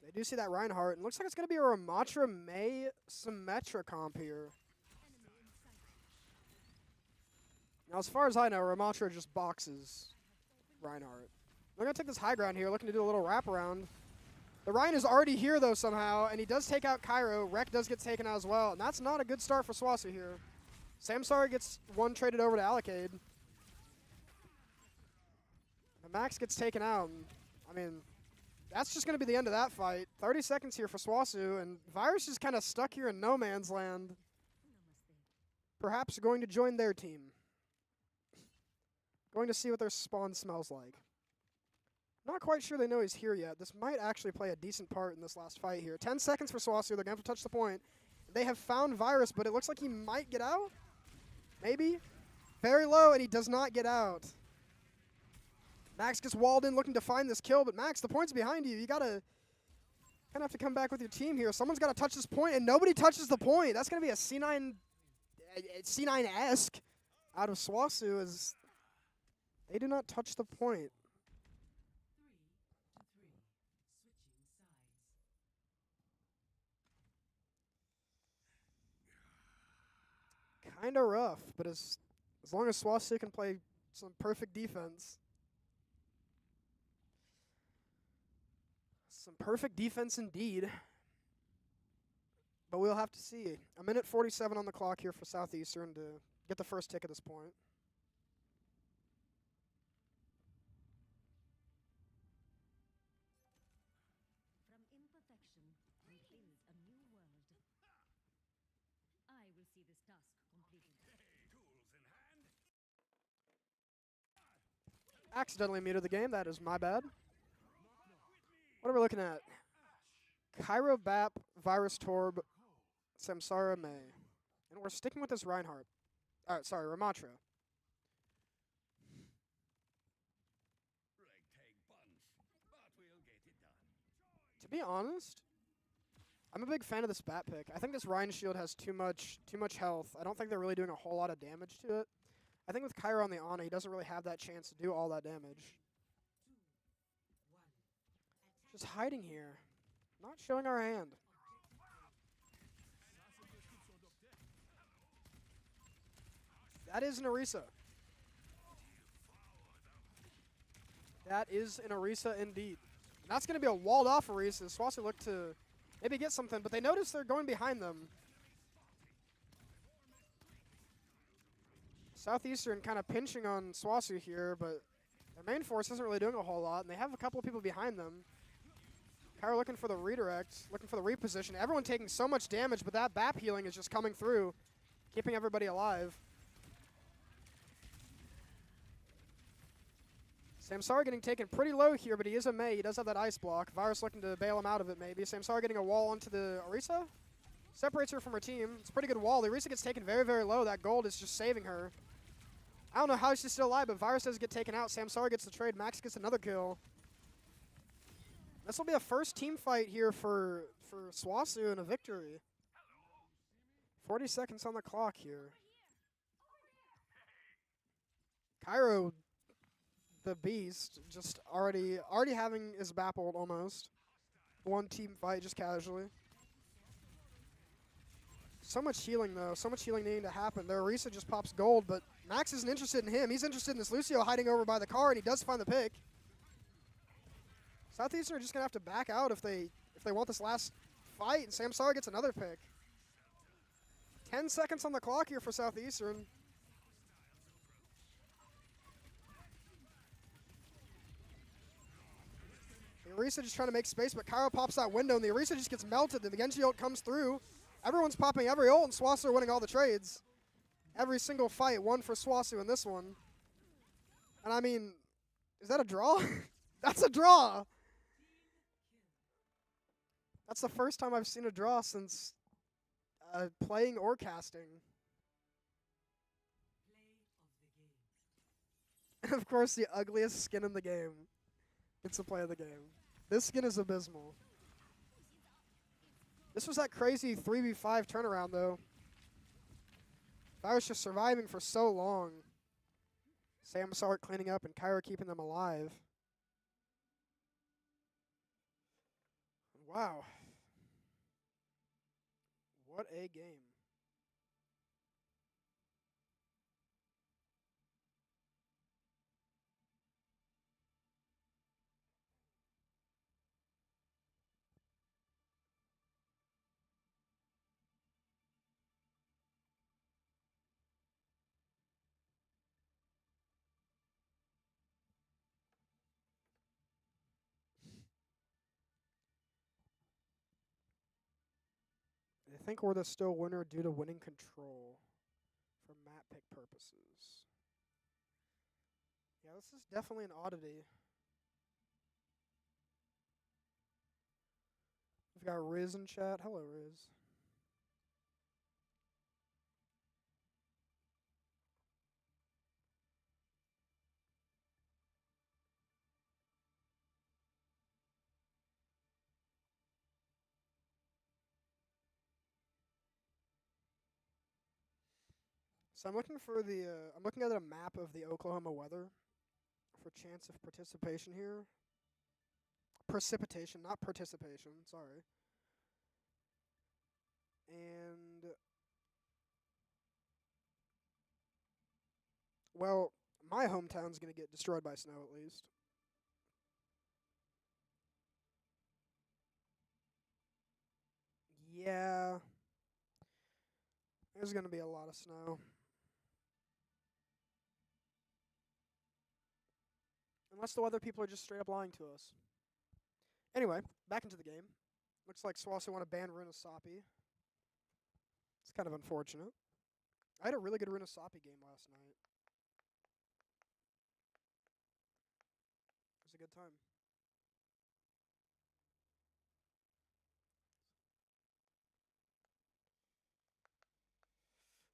They do see that Reinhardt, and looks like it's going to be a Ramatra May Symmetra comp here. Now, as far as I know, Ramatra just boxes Reinhardt. They're going to take this high ground here, looking to do a little wraparound. The Ryan is already here, though, somehow, and he does take out Cairo. Rek does get taken out as well, and that's not a good start for SWOSU here. Samsara gets one traded over to Alicade. And Max gets taken out. And, I mean, that's just going to be the end of that fight. 30 seconds here for SWOSU, and Virus is kind of stuck here in no man's land. Perhaps going to join their team. Going to see what their spawn smells like. Not quite sure they know he's here yet. This might actually play a decent part in this last fight here. 10 seconds for SWOSU. They're going to have to touch the point. They have found Virus, but it looks like he might get out. Maybe. Very low, and he does not get out. Max gets walled in looking to find this kill, but Max, the point's behind you. You got to kind of have to come back with your team here. Someone's got to touch this point, and nobody touches the point. That's going to be a C9-esque out of SWOSU as they do not touch the point. 3-3. Switching sides. Kind of rough, but as long as SWOSU can play some perfect defense. Some perfect defense indeed. But we'll have to see. 1:47 on the clock here for Southeastern to get the first tick at this point. From imperfection begins a new world. I will see this task completed. Accidentally muted the game. That is my bad. What are we looking at? Cairo Bap, Virus Torb, Samsara May. And we're sticking with this Reinhardt. Alright, sorry, Ramatra. To be honest, I'm a big fan of this Bat pick. I think this Ryan shield has too much health. I don't think they're really doing a whole lot of damage to it. I think with Cairo on the Ana, he doesn't really have that chance to do all that damage. Just hiding here. Not showing our hand. That is an Orisa. That is an Orisa indeed. And that's going to be a walled off Orisa. SWOSU look to maybe get something, but they notice they're going behind them. Southeastern kind of pinching on SWOSU here, but their main force isn't really doing a whole lot, and they have a couple of people behind them. Cairo looking for the redirect, looking for the reposition. Everyone taking so much damage, but that BAP healing is just coming through, keeping everybody alive. Samsara getting taken pretty low here, but he is a May. He does have that ice block. Virus looking to bail him out of it, maybe. Samsara getting a wall onto the Orisa. Separates her from her team. It's a pretty good wall. The Orisa gets taken very, very low. That gold is just saving her. I don't know how she's still alive, but Virus does get taken out. Samsara gets the trade. Max gets another kill. This will be a first team fight here for SWOSU and a victory. 40 seconds on the clock here. Cairo, the beast, just already having his baffled almost. One team fight just casually. So much healing though, so much healing needing to happen. Their Orisa just pops gold, but Max isn't interested in him. He's interested in this Lucio hiding over by the car, and he does find the pick. Southeastern are just gonna have to back out if they want this last fight, and Samsara gets another pick. 10 seconds on the clock here for Southeastern. The Orisa just trying to make space, but Cairo pops that window, and the Orisa just gets melted. The Genji ult comes through. Everyone's popping every ult, and SWOSU are winning all the trades. Every single fight, won for SWOSU in this one. And I mean, is that a draw? That's a draw. That's the first time I've seen a draw since playing or casting. And of course, the ugliest skin in the game gets to play of the game. This skin is abysmal. This was that crazy 3v5 turnaround, though. I was just surviving for so long. Samsara cleaning up and Cairo keeping them alive. Wow. What a game. I think we're the still winner due to winning control for map pick purposes. Yeah, this is definitely an oddity. We've got Riz in chat. Hello, Riz. So I'm looking for the I'm looking at a map of the Oklahoma weather for chance of participation here. Precipitation, not participation, sorry. And well, my hometown's going to get destroyed by snow at least. Yeah. There's going to be a lot of snow. Unless the weather people are just straight up lying to us. Anyway, back into the game. Looks like SWOSU want to ban Runasapi. It's kind of unfortunate. I had a really good Runasapi game last night. It was a good time.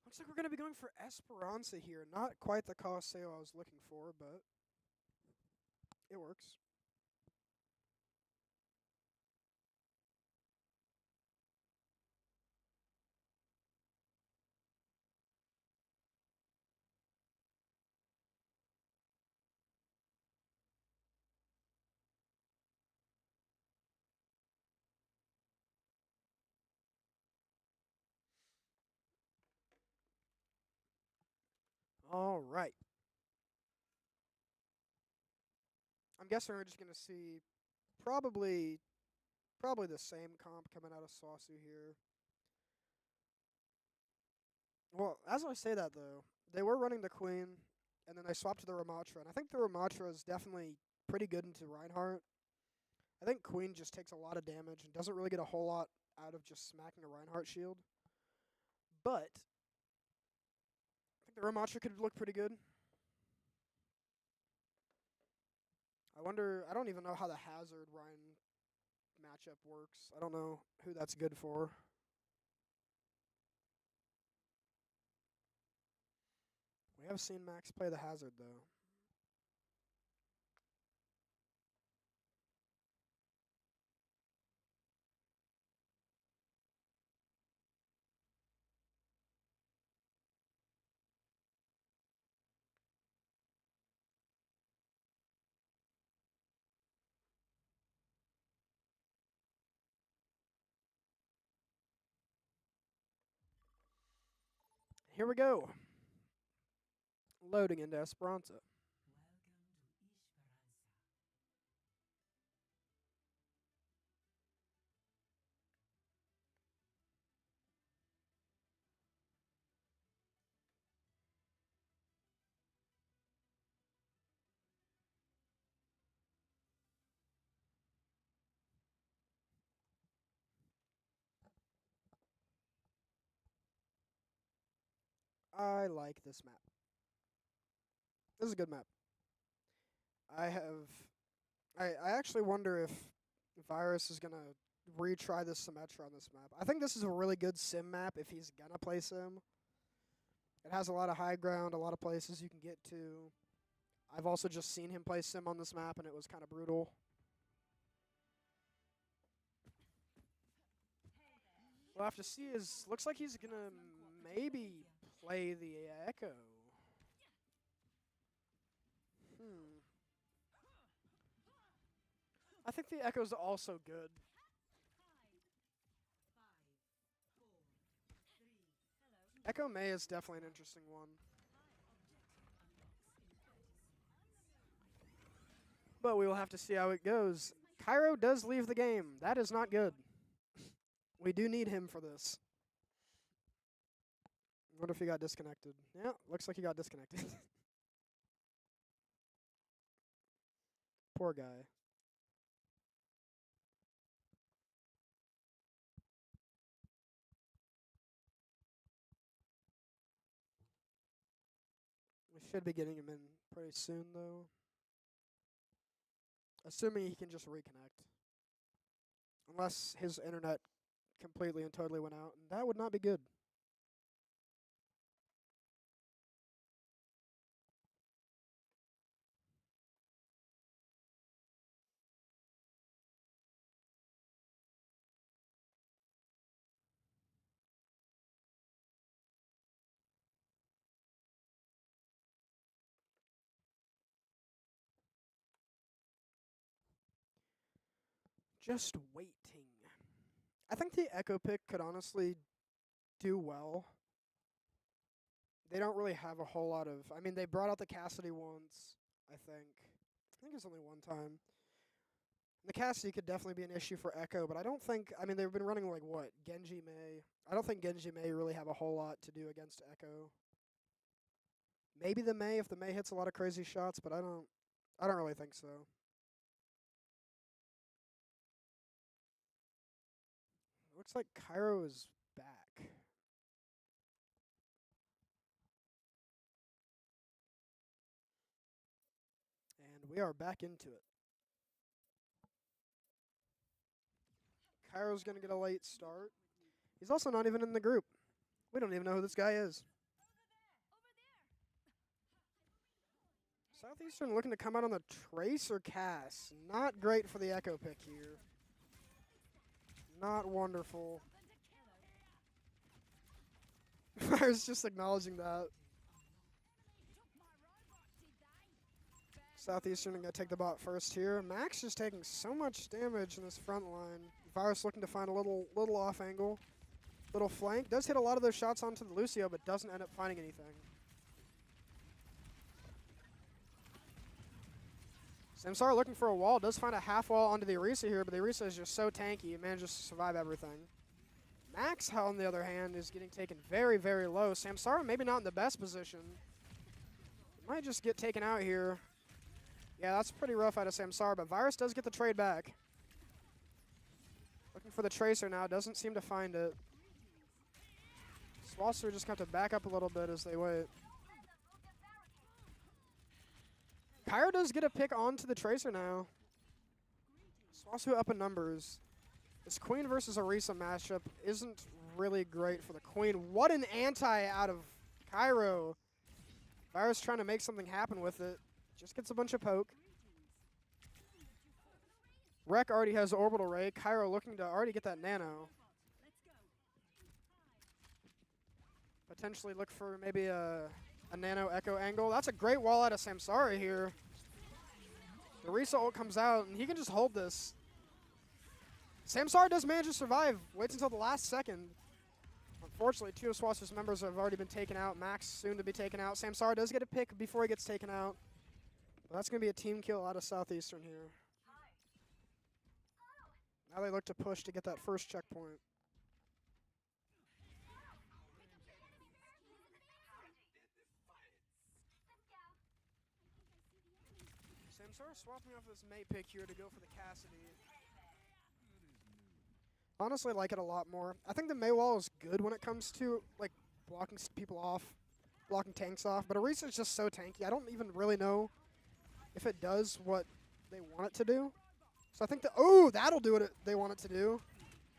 Looks like we're going to be going for Esperanza here. Not quite the Colosseo I was looking for, but it works. All right. I'm guessing we're just going to see probably the same comp coming out of SWOSU here. Well, as I say that, though, they were running the Queen, and then they swapped to the Ramatra. And I think the Ramatra is definitely pretty good into Reinhardt. I think Queen just takes a lot of damage and doesn't really get a whole lot out of just smacking a Reinhardt shield. But I think the Ramatra could look pretty good. I don't even know how the Hazard Ryan matchup works. I don't know who that's good for. We have seen Max play the Hazard, though. Here we go. Loading into Esperanza. I like this map. This is a good map. I have. I actually wonder if Virus is gonna retry this Symmetra on this map. I think this is a really good sim map if he's gonna play sim. It has a lot of high ground, a lot of places you can get to. I've also just seen him play sim on this map, and it was kind of brutal. We'll have to see. Looks like he's gonna maybe play the Echo. I think the Echo's also good. Echo May is definitely an interesting one. But we will have to see how it goes. Cairo does leave the game. That is not good. We do need him for this. What if he got disconnected? Yeah, looks like he got disconnected. Poor guy. We should be getting him in pretty soon, though. Assuming he can just reconnect. Unless his internet completely and totally went out, and that would not be good. Just waiting. I think the Echo pick could honestly do well. They don't really have a whole lot of. I mean, they brought out the Cassidy once, I think. I think it's only one time. The Cassidy could definitely be an issue for Echo, but I don't think. I mean, they've been running like what? Genji May. I don't think Genji May really have a whole lot to do against Echo. Maybe the May if the May hits a lot of crazy shots, but I don't really think so. Looks like Cairo is back. And we are back into it. Cairo's going to get a late start. He's also not even in the group. We don't even know who this guy is. Southeastern looking to come out on the Tracer cast. Not great for the Echo pick here. Not wonderful. I was just acknowledging that. Southeastern going to take the bot first here. Max just taking so much damage in this front line. Virus looking to find a little off angle. Little flank. Does hit a lot of those shots onto the Lucio, but doesn't end up finding anything. Samsara looking for a wall. Does find a half wall onto the Orisa here, but the Orisa is just so tanky. It manages to survive everything. Max, on the other hand, is getting taken very, very low. Samsara maybe not in the best position. Might just get taken out here. Yeah, that's pretty rough out of Samsara, but Virus does get the trade back. Looking for the Tracer now. Doesn't seem to find it. SWOSU just got to back up a little bit as they wait. Cairo does get a pick onto the Tracer now. SWOSU up in numbers. This Queen versus Orisa matchup isn't really great for the Queen. What an anti out of Cairo. Virus trying to make something happen with it. Just gets a bunch of poke. Rek already has Orbital Ray. Cairo looking to already get that Nano. Potentially look for maybe a Nano Echo angle. That's a great wall out of Samsara here. The Orisa ult comes out, and he can just hold this. Samsara does manage to survive. Waits until the last second. Unfortunately, two of SWOSU's members have already been taken out. Max soon to be taken out. Samsara does get a pick before he gets taken out. But that's going to be a team kill out of Southeastern here. Now they look to push to get that first checkpoint. Samsara swapping off this May pick here to go for the Cassidy. Honestly, like it a lot more. I think the May wall is good when it comes to like blocking people off. blocking tanks off, but Orisa's just so tanky. I don't even really know if it does what they want it to do. So I think that, oh, that'll do what they want it to do.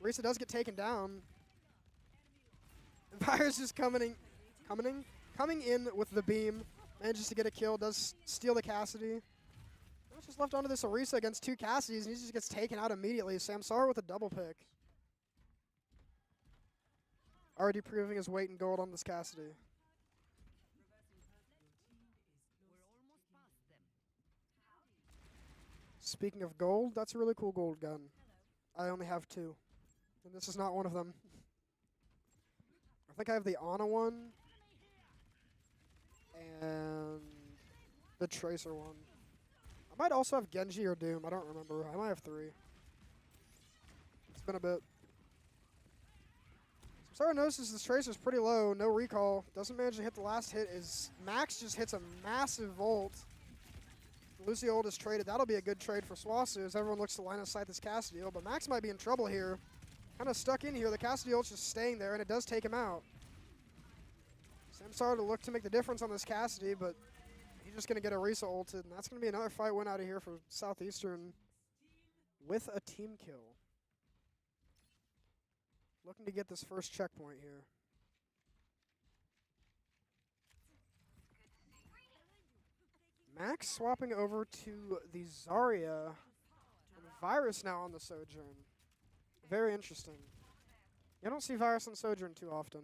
Orisa does get taken down. Virus just coming in with the beam. Manages to get a kill, does steal the Cassidy. Now it's just left onto this Orisa against 2 Cassidys, and he just gets taken out immediately. Samsara with a double pick. Already proving his weight in gold on this Cassidy. Speaking of gold, that's a really cool gold gun. I only have 2, and this is not one of them. I think I have the Ana one and the Tracer one. I might also have Genji or Doom. I don't remember. I might have 3. It's been a bit. Samsara notices this Tracer's pretty low. No recall. Doesn't manage to hit the last hit. Max just hits a massive volt. Lucio ult is traded. That'll be a good trade for SWOSU as everyone looks to line of sight this Cassidy ult. But Max might be in trouble here. Kind of stuck in here. The Cassidy ult's just staying there, and it does take him out. Samsara to look to make the difference on this Cassidy, but he's just going to get Orisa ulted, and that's going to be another fight win out of here for Southeastern with a team kill. Looking to get this first checkpoint here. Max swapping over to the Zarya, and Virus now on the Sojourn. Very interesting. You don't see Virus on Sojourn too often.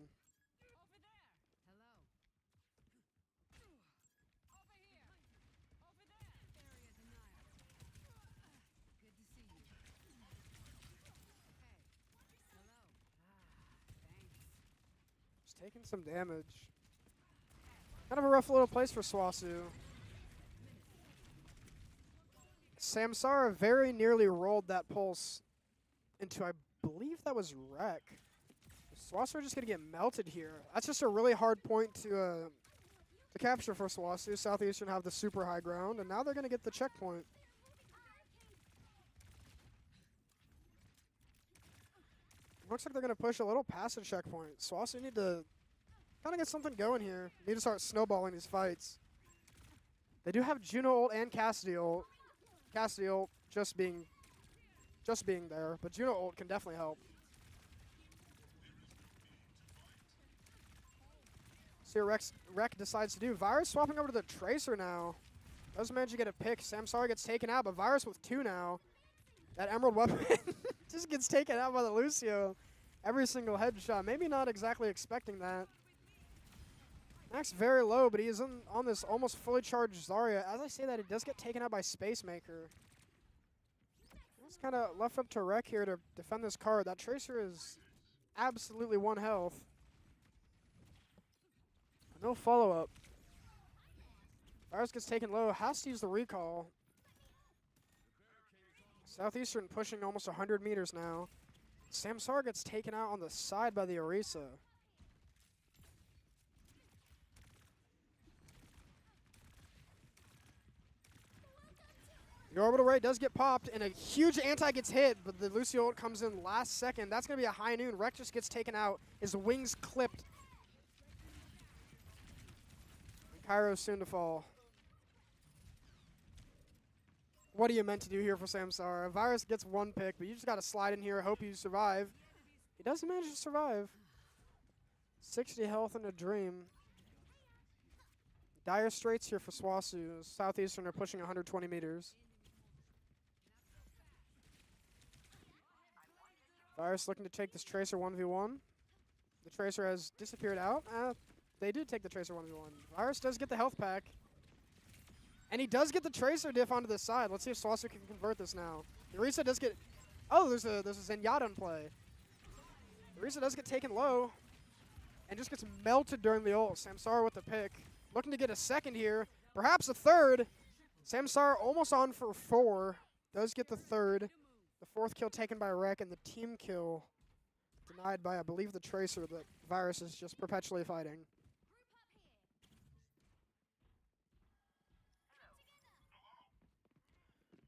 Just taking some damage. Kind of a rough little place for SWOSU. Samsara very nearly rolled that pulse into, I believe that was Wreck. SWOSU are just going to get melted here. That's just a really hard point to capture for SWOSU. Southeastern have the super high ground, and now they're going to get the checkpoint. Looks like they're going to push a little past the checkpoint. SWOSU need to kind of get something going here. Need to start snowballing these fights. They do have Juno ult and Cassidy ult. Cassidy ult just being there, but Juno ult can definitely help. See what Rek decides to do. Virus swapping over to the Tracer now. Doesn't manage to get a pick. Samsara gets taken out, but Virus with 2 now. That Emerald weapon just gets taken out by the Lucio. Every single headshot. Maybe not exactly expecting that. Max very low, but he is on this almost fully charged Zarya. As I say that, it does get taken out by Spacemaker. It's kind of left up to Rek here to defend this card. That Tracer is absolutely 1 health. No follow-up. Virus gets taken low. Has to use the recall. Southeastern pushing almost 100 meters now. Samsara gets taken out on the side by the Orisa. The orbital ray does get popped, and a huge anti gets hit, but the Lucio ult comes in last second. That's going to be a high noon. Rek just gets taken out. His wings clipped. And Kairo's soon to fall. What are you meant to do here for Samsara? Virus gets 1 pick, but you just got to slide in here, hope you survive. He doesn't manage to survive. 60 health in a dream. Dire straits here for SWOSU. Southeastern are pushing 120 meters. Virus looking to take this Tracer 1v1. The Tracer has disappeared out. They did take the Tracer 1v1. Virus does get the health pack. And he does get the Tracer diff onto the side. Let's see if SWOSU can convert this now. Orisa does get... Oh, there's a Zenyatta in play. Orisa does get taken low. And just gets melted during the ult. Samsara with the pick. Looking to get a second here. Perhaps a third. Samsara almost on for 4. Does get the third. The 4th kill taken by Rek. And the team kill denied by, I believe, the Tracer that Virus is just perpetually fighting.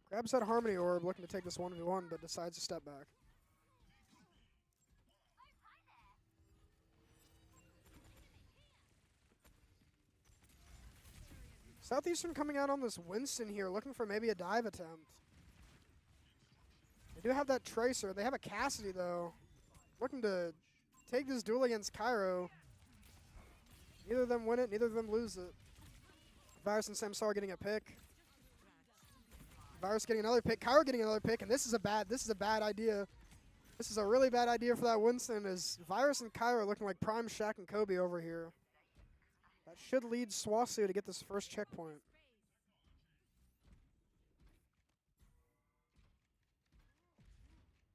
Grabs that Harmony Orb, looking to take this 1v1, but decides to step back. Southeastern coming out on this Winston here, looking for maybe a dive attempt. They do have that Tracer. They have a Cassidy, though. Looking to take this duel against Cairo. Neither of them win it, neither of them lose it. Virus and Samsara getting a pick. Virus getting another pick, Cairo getting another pick, and this is a bad idea. This is a really bad idea for that Winston, as Virus and Cairo looking like prime Shaq and Kobe over here. That should lead SWOSU to get this first checkpoint.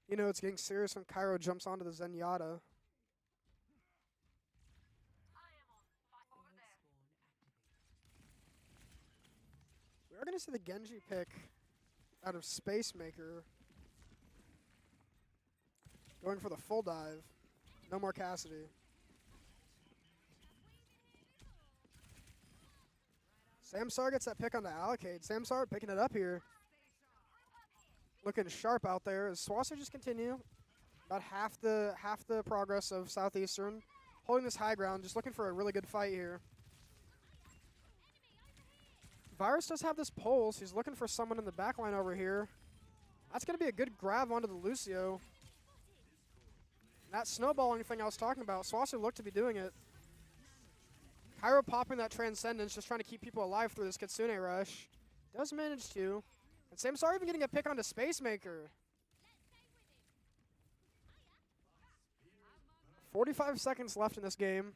You know it's getting serious when Cairo jumps onto the Zenyatta. We are going to see the Genji pick out of Space Maker. Going for the full dive. No more Cassidy. Samsar gets that pick on the Allocate. Samsar picking it up here. Looking sharp out there as SWOSU just continue. About half the progress of Southeastern. Holding this high ground, just looking for a really good fight here. Virus does have this pulse. He's looking for someone in the back line over here. That's going to be a good grab onto the Lucio. That snowballing thing I was talking about, SWOSU looked to be doing it. Cairo popping that Transcendence, just trying to keep people alive through this Kitsune rush. Does manage to. And Samsara even getting a pick onto Space Maker. 45 seconds left in this game.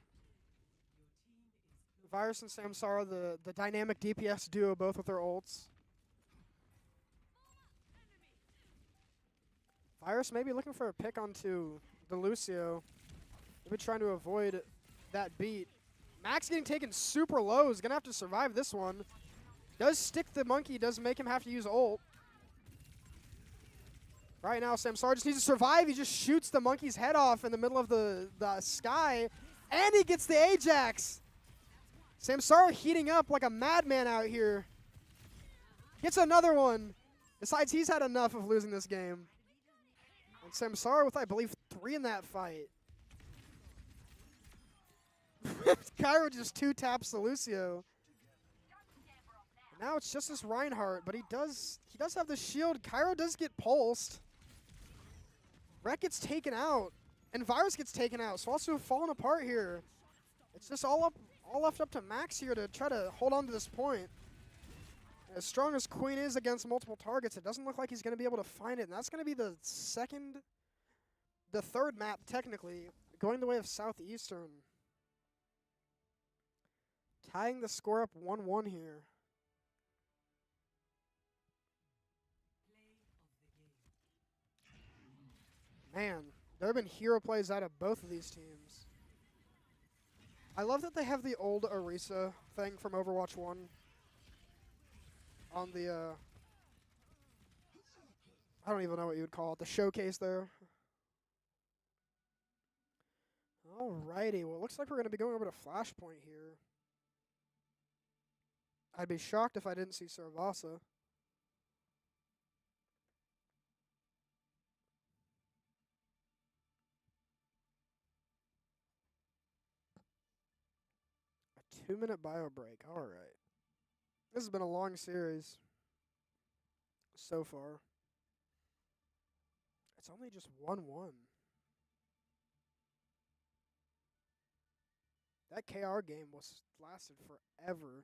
Virus and Samsara, the dynamic DPS duo, both with their ults. Virus maybe looking for a pick onto the Lucio. Maybe trying to avoid that beat. Max getting taken super low. Is going to have to survive this one. Does stick the monkey. Does make him have to use ult. Right now, Samsara just needs to survive. He just shoots the monkey's head off in the middle of the sky. And he gets the Ajax. Samsara heating up like a madman out here. Gets another one. Besides, he's had enough of losing this game. And Samsara with, I believe, 3 in that fight. Cairo just 2-taps the Lucio. Now it's just this Reinhardt, but he does have the shield. Cairo does get pulsed. Rek gets taken out, and Virus gets taken out. SWOSU have fallen apart here. It's just all left up to Max here to try to hold on to this point. As strong as Queen is against multiple targets, it doesn't look like he's going to be able to find it, and that's going to be the third map technically, going the way of Southeastern. Tying the score up 1-1 here. Man, there have been hero plays out of both of these teams. I love that they have the old Orisa thing from Overwatch 1 on the, I don't even know what you would call it, the showcase there. Alrighty, well, it looks like we're going to be going over to Flashpoint here. I'd be shocked if I didn't see Saravasa. A 2-minute bio break. All right. This has been a long series so far. It's only just 1-1. That KR game lasted forever.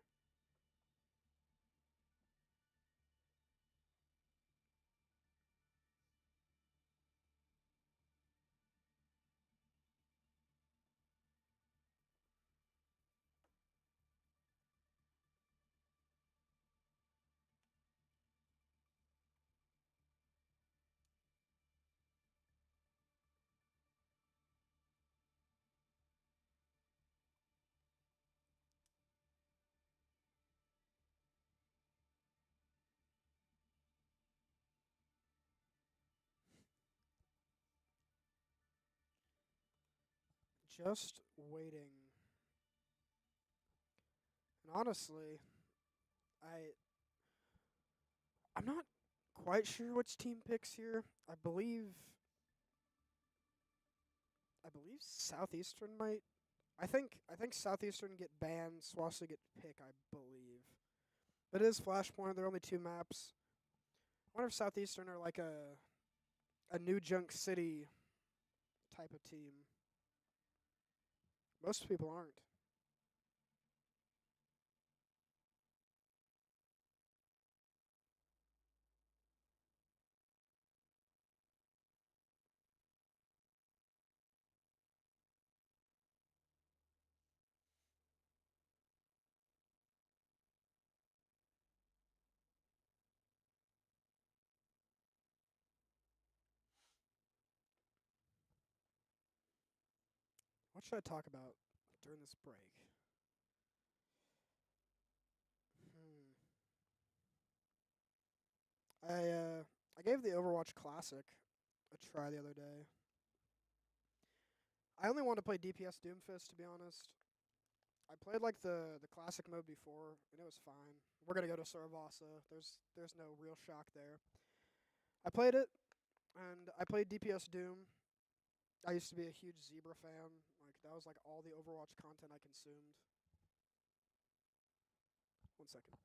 Just waiting. And honestly, I'm not quite sure which team picks here. I believe Southeastern might. I think Southeastern get banned. SWOSU get pick, I believe. But it is Flashpoint. There are only 2 maps. I wonder if Southeastern are like a New Junk City type of team. Most people aren't. What should I talk about during this break? I gave the Overwatch Classic a try the other day. I only wanted to play DPS Doomfist, to be honest. I played like the classic mode before, and it was fine. We're gonna go to Saravasa. There's no real shock there. I played it, and I played DPS Doom. I used to be a huge Zebra fan. Like that was like all the Overwatch content I consumed. 1 second.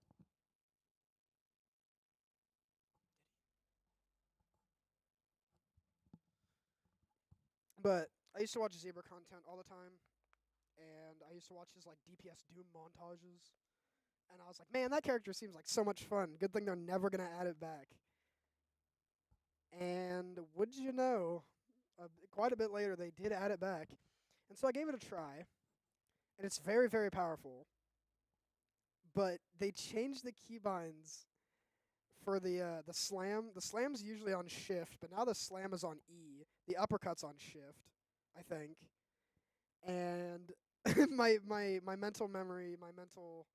But I used to watch Zebra content all the time, and I used to watch his like DPS Doom montages. And I was like, man, that character seems like so much fun. Good thing they're never gonna add it back. And would you know, quite a bit later they did add it back, and so I gave it a try, and it's very very powerful. But they changed the keybinds for the slam. The slam's usually on shift, but now the slam is on E. The uppercut's on shift, I think. And my mental memory, my mental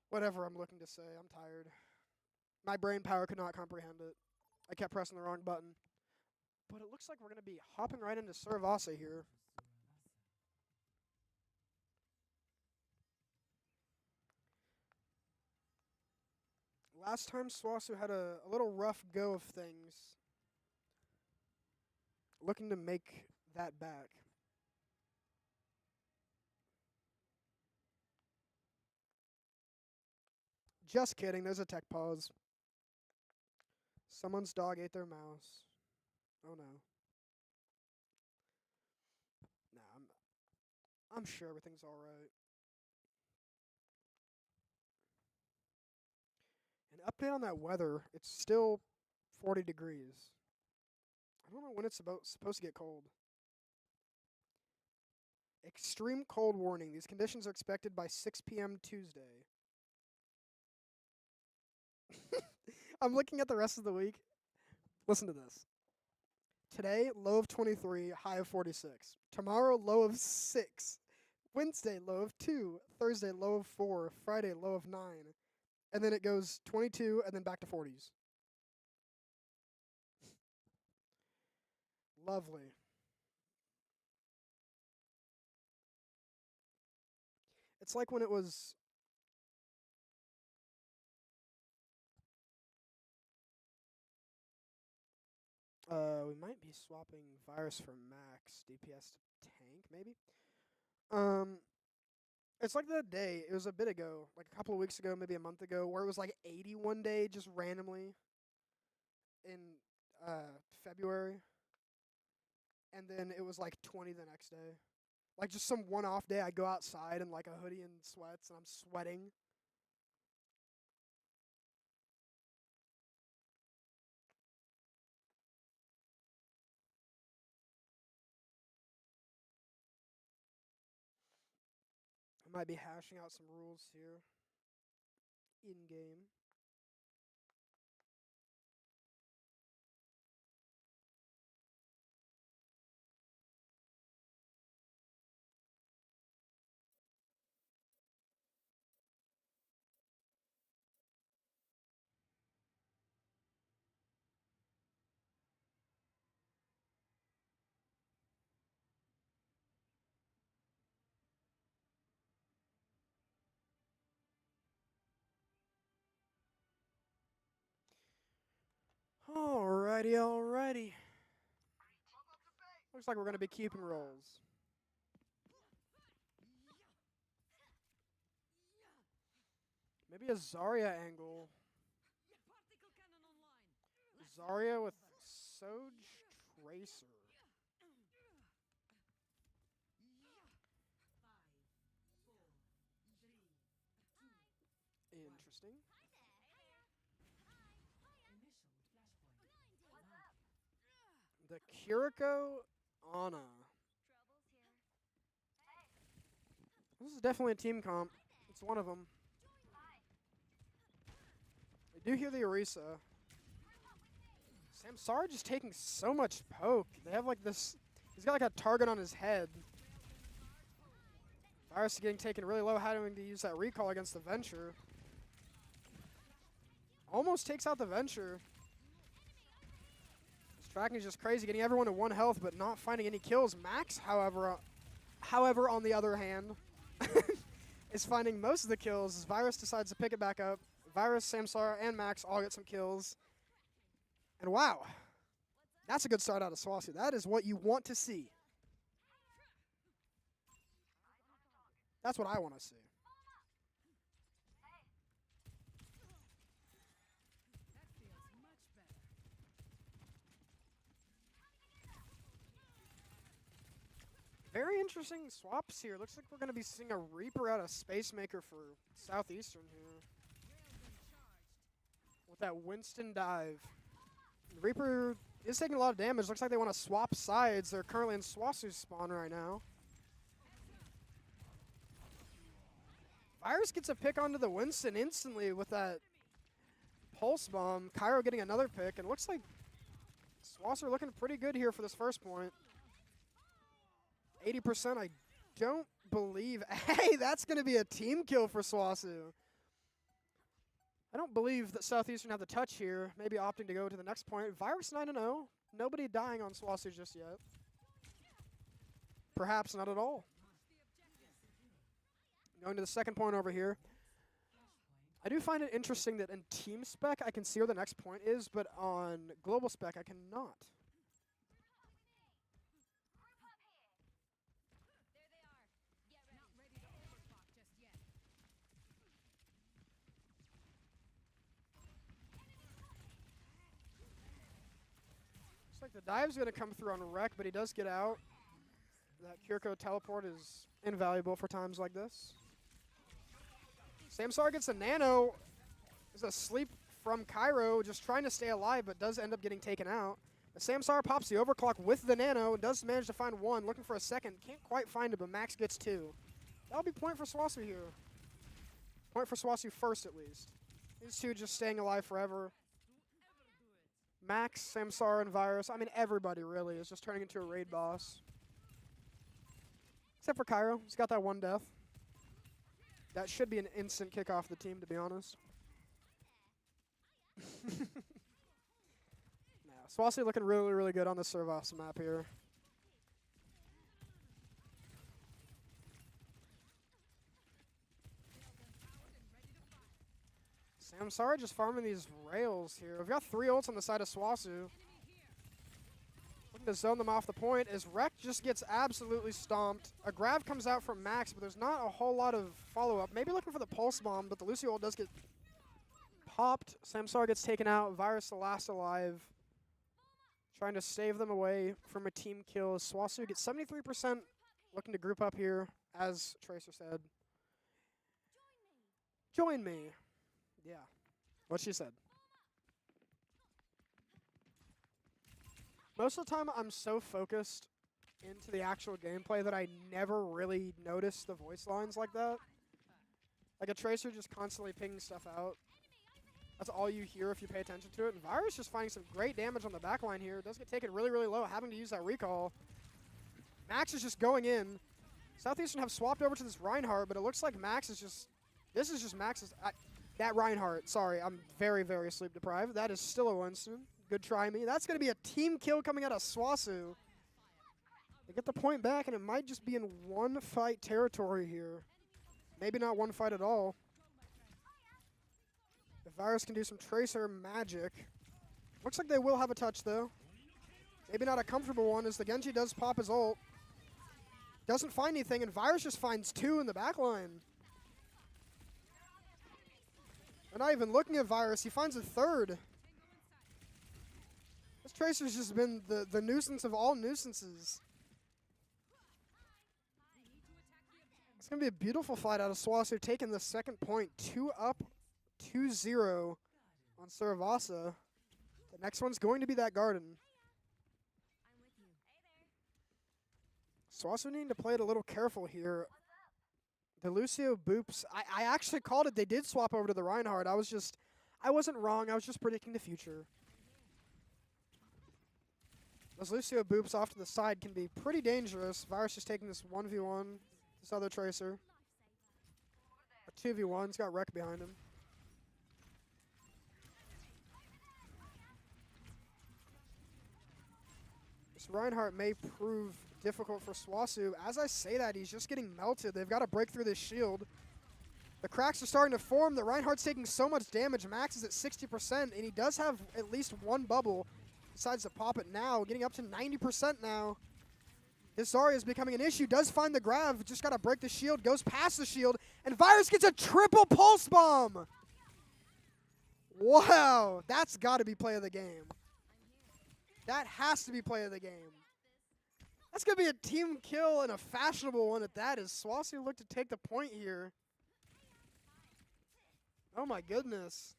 whatever I'm looking to say, I'm tired. My brain power could not comprehend it. I kept pressing the wrong button. But it looks like we're going to be hopping right into Saravasa here. Last time SWOSU had a little rough go of things. Looking to make that back. Just kidding, there's a tech pause. Someone's dog ate their mouse. Oh no. Nah, I'm sure everything's alright. An update on that weather, it's still 40 degrees. I don't know when it's supposed to get cold. Extreme cold warning. These conditions are expected by 6 p.m. Tuesday. I'm looking at the rest of the week. Listen to this. Today, low of 23, high of 46. Tomorrow, low of 6. Wednesday, low of 2. Thursday, low of 4. Friday, low of 9. And then it goes 22 and then back to 40s. Lovely. It's like when it was we might be swapping virus for max DPS to tank, maybe. It's like that day. It was a bit ago, like a couple of weeks ago, maybe a month ago, where it was like 80 one day, just randomly in February, and then it was like 20 the next day. Like just some one-off day, I go outside in like a hoodie and sweats, and I'm sweating. I might be hashing out some rules here in game. Alrighty, alrighty. Looks like we're gonna be keeping rolls. Maybe a Zarya angle. Particle cannon online. Zarya with Soj Tracer. Interesting. The Kiriko Ana. This is definitely a team comp. It's one of them. I do hear the Orisa. Samsara just taking so much poke. They have like this. He's got like a target on his head. Virus is getting taken really low, having to use that recall against the Venture. Almost takes out the Venture. This tracking is just crazy, getting everyone to 1 health, but not finding any kills. Max, however, on the other hand, is finding most of the kills as Virus decides to pick it back up. Virus, Samsara, and Max all get some kills. And wow, that's a good start out of SWOSU. That is what you want to see. That's what I want to see. Very interesting swaps here. Looks like we're going to be seeing a Reaper out of Space Maker for Southeastern here. With that Winston dive. The Reaper is taking a lot of damage. Looks like they want to swap sides. They're currently in SWOSU's spawn right now. Virus gets a pick onto the Winston instantly with that Pulse Bomb. Cairo getting another pick. And it looks like SWOSU are looking pretty good here for this first point. 80%, I don't believe. Hey, that's going to be a team kill for SWOSU. I don't believe that Southeastern have the touch here. Maybe opting to go to the next point. Virus 9-0. Nobody dying on SWOSU just yet. Perhaps not at all. Going to the second point over here. I do find it interesting that in team spec I can see where the next point is, but on global spec I cannot. Looks like the dive's going to come through on Wreck, but he does get out. That Kiriko teleport is invaluable for times like this. Samsara gets a nano. There's a sleep from Cairo, just trying to stay alive, but does end up getting taken out. But Samsara pops the overclock with the nano, does manage to find one, looking for a second. Can't quite find it, but Max gets 2. That'll be point for SWOSU here. Point for SWOSU first, at least. These two just staying alive forever. Max, Samsara, and Virus. I mean, everybody really is just turning into a raid boss. Except for Cairo. He's got that 1 death. That should be an instant kick off the team, to be honest. Now, SWOSU looking really, really good on the Servos map here. Samsara just farming these rails here. We've got 3 ults on the side of SWOSU. Looking to zone them off the point as Wreck just gets absolutely stomped. A grab comes out from Max, but there's not a whole lot of follow-up. Maybe looking for the Pulse Bomb, but the Lucy ult does get popped. Samsara gets taken out. Virus the last alive. Trying to save them away from a team kill. SWOSU gets 73%. Looking to group up here, as Tracer said. Join me. Yeah, what she said. Most of the time, I'm so focused into the actual gameplay that I never really notice the voice lines like that. Like a Tracer just constantly pinging stuff out. That's all you hear if you pay attention to it. And Virus just finding some great damage on the back line here. Does get taken really, really low, having to use that recall. Max is just going in. Southeastern have swapped over to this Reinhardt, but it looks like Max is just... This is just Max's... That Reinhardt, sorry, I'm very, very sleep deprived. That is still a Winston. Good try me. That's going to be a team kill coming out of SWOSU. They get the point back, and it might just be in 1 fight territory here. Maybe not 1 fight at all. If Virus can do some Tracer magic. Looks like they will have a touch, though. Maybe not a comfortable one, as the Genji does pop his ult. Doesn't find anything, and Virus just finds 2 in the back line. They're not even looking at Virus. He finds a third. This Tracer's just been the nuisance of all nuisances. It's going to be a beautiful fight out of SWOSU, taking the second point. 2 up, 2-0 on Saravasa. The next one's going to be that Garden. SWOSU needing to play it a little careful here. The Lucio boops. I actually called it. They did swap over to the Reinhardt. I wasn't wrong. I was just predicting the future. Those Lucio boops off to the side can be pretty dangerous. Virus just taking this 1v1. This other Tracer. A 2v1. He's got Wreck behind him. This Reinhardt may prove difficult for SWOSU. As I say that, he's just getting melted. They've got to break through this shield. The cracks are starting to form. The Reinhardt's taking so much damage. Max is at 60%, and he does have at least one bubble. Decides to pop it now, getting up to 90% now. This Zarya is becoming an issue. Does find the grab. Just got to break the shield. Goes past the shield, and Virus gets a triple pulse bomb. Wow, that's got to be play of the game. That has to be play of the game. That's going to be a team kill and a fashionable one at that, as SWOSU look to take the point here. Oh my goodness.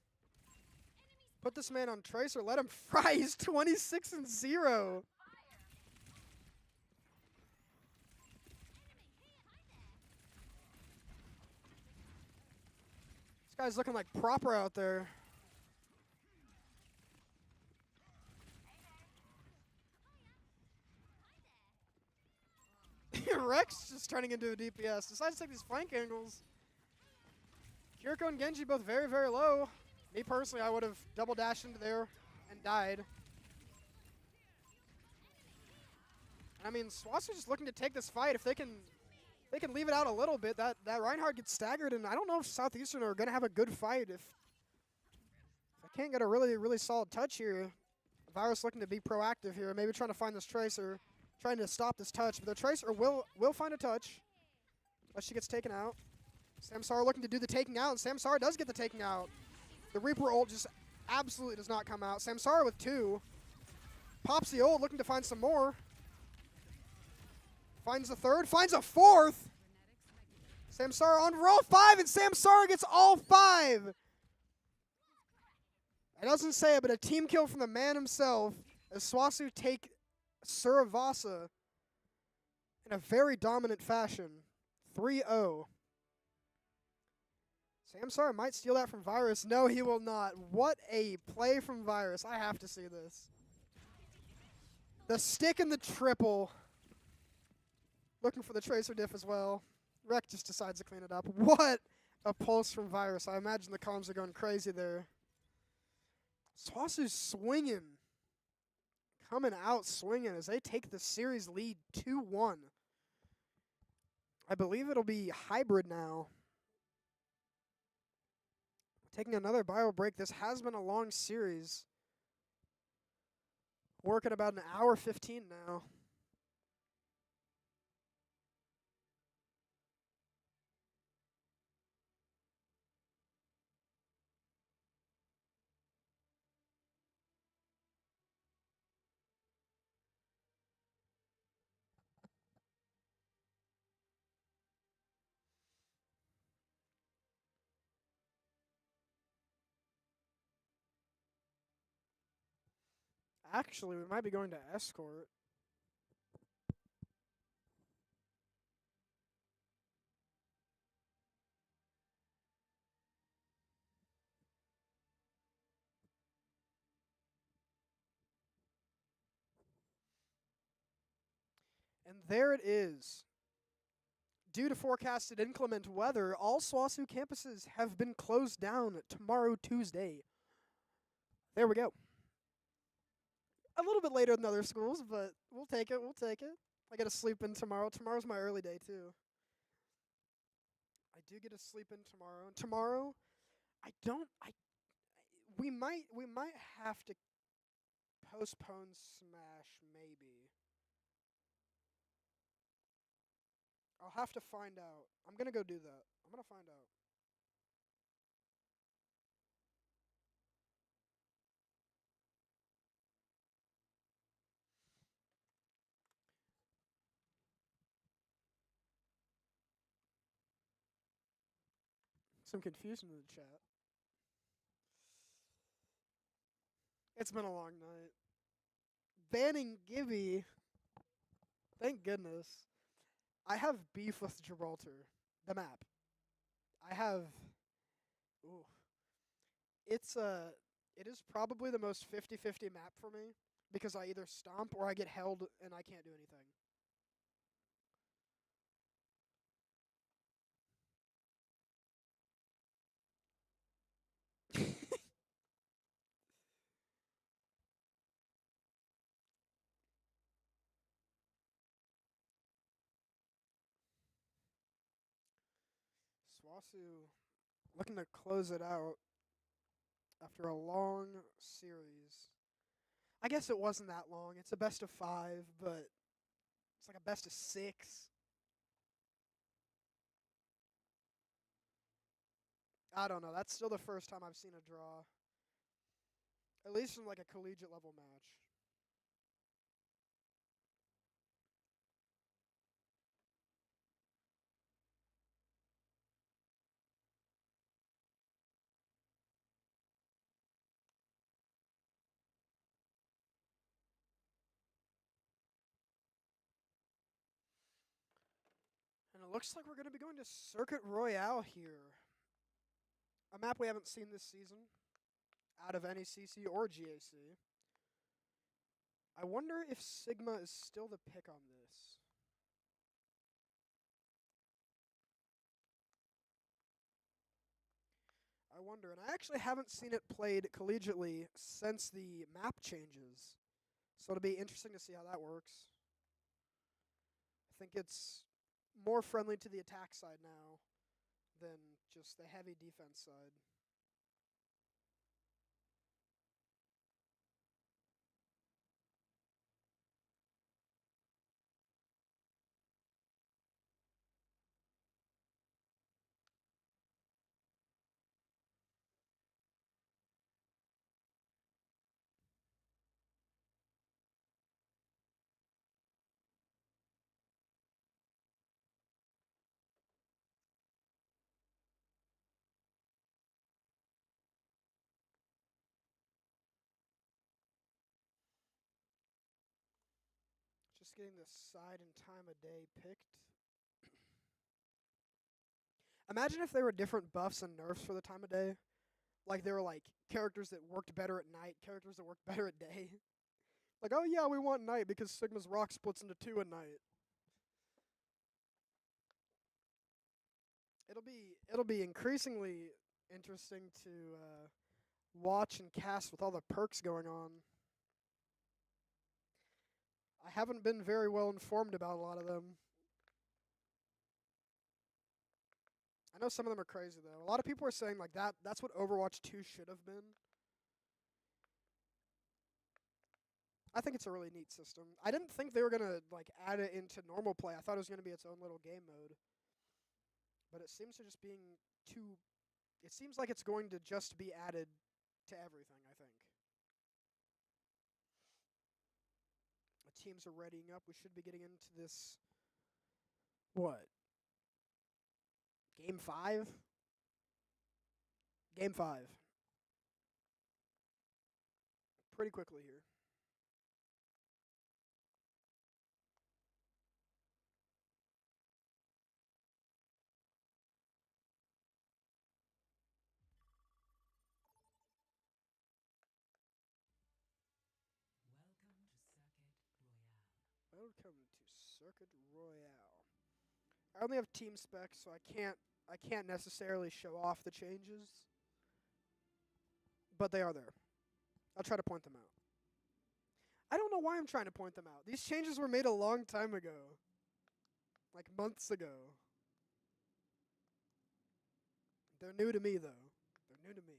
Put this man on Tracer. Let him fry. He's 26-0. This guy's looking like proper out there. Rex just turning into a DPS. Decides to take these flank angles. Kiriko and Genji both very, very low. Me personally, I would have double dashed into there and died. I mean, SWOSU just looking to take this fight. If they can leave it out a little bit, that Reinhardt gets staggered, and I don't know if Southeastern are going to have a good fight. If I can't get a really, really solid touch here, Virus looking to be proactive here, maybe trying to find this Tracer, trying to stop this touch. But the Tracer will find a touch, but she gets taken out. Samsara looking to do the taking out, and Samsara does get the taking out. The Reaper ult just absolutely does not come out. Samsara with 2. Pops the ult, looking to find some more. Finds a third, finds a fourth. Samsara on roll 5, and Samsara gets all 5. It doesn't say it, but a team kill from the man himself as SWOSU take Saravasa in a very dominant fashion. 3-0. Samsara might steal that from Virus. No, he will not. What a play from Virus. I have to see this. The stick and the triple. Looking for the Tracer diff as well. Rek just decides to clean it up. What a pulse from Virus. I imagine the comms are going crazy there. SWOSU's swinging. Coming out swinging as they take the series lead 2-1. I believe it'll be hybrid now. Taking another bio break. This has been a long series. Working about an hour 15 now. Actually, we might be going to escort. And there it is. Due to forecasted inclement weather, all SWOSU campuses have been closed down tomorrow, Tuesday. There we go. A little bit later than other schools, but we'll take it. We'll take it. I get to sleep in tomorrow. Tomorrow's my early day, too. I do get to sleep in tomorrow. And tomorrow, we might have to postpone Smash, maybe. I'll have to find out. I'm going to go do that. I'm going to find out. Some confusion in the chat. It's been a long night. Banning Gibby. Thank goodness. I have beef with Gibraltar, the map. I have. Ooh. It is probably the most 50-50 map for me because I either stomp or I get held and I can't do anything. SWOSU looking to close it out after a long series. I guess it wasn't that long. It's a best of 5, but it's like a best of 6. I don't know. That's still the first time I've seen a draw. At least in like a collegiate level match. And it looks like we're going to be going to Circuit Royale here. A map we haven't seen this season out of any CC or GAC. I wonder if Sigma is still the pick on this. I wonder. And I actually haven't seen it played collegiately since the map changes. So it'll be interesting to see how that works. I think it's more friendly to the attack side now than just the heavy defense side. Just getting the side and time of day picked. Imagine if there were different buffs and nerfs for the time of day. Like there were like characters that worked better at night, characters that worked better at day. Like, oh yeah, we want night because Sigma's rock splits into 2 at night. It'll be increasingly interesting to watch and cast with all the perks going on. I haven't been very well informed about a lot of them. I know some of them are crazy though. A lot of people are saying like that's what Overwatch 2 should have been. I think it's a really neat system. I didn't think they were gonna like add it into normal play. I thought it was gonna be its own little game mode. But it seems to just being too. It seems like it's going to just be added to everything. I think. The teams are readying up. We should be getting into this. What? Game 5. Game 5. Pretty quickly here. Welcome to Circuit Royale. I only have team specs, so I can't necessarily show off the changes. But they are there. I'll try to point them out. I don't know why I'm trying to point them out. These changes were made a long time ago. Like months ago. They're new to me though. They're new to me.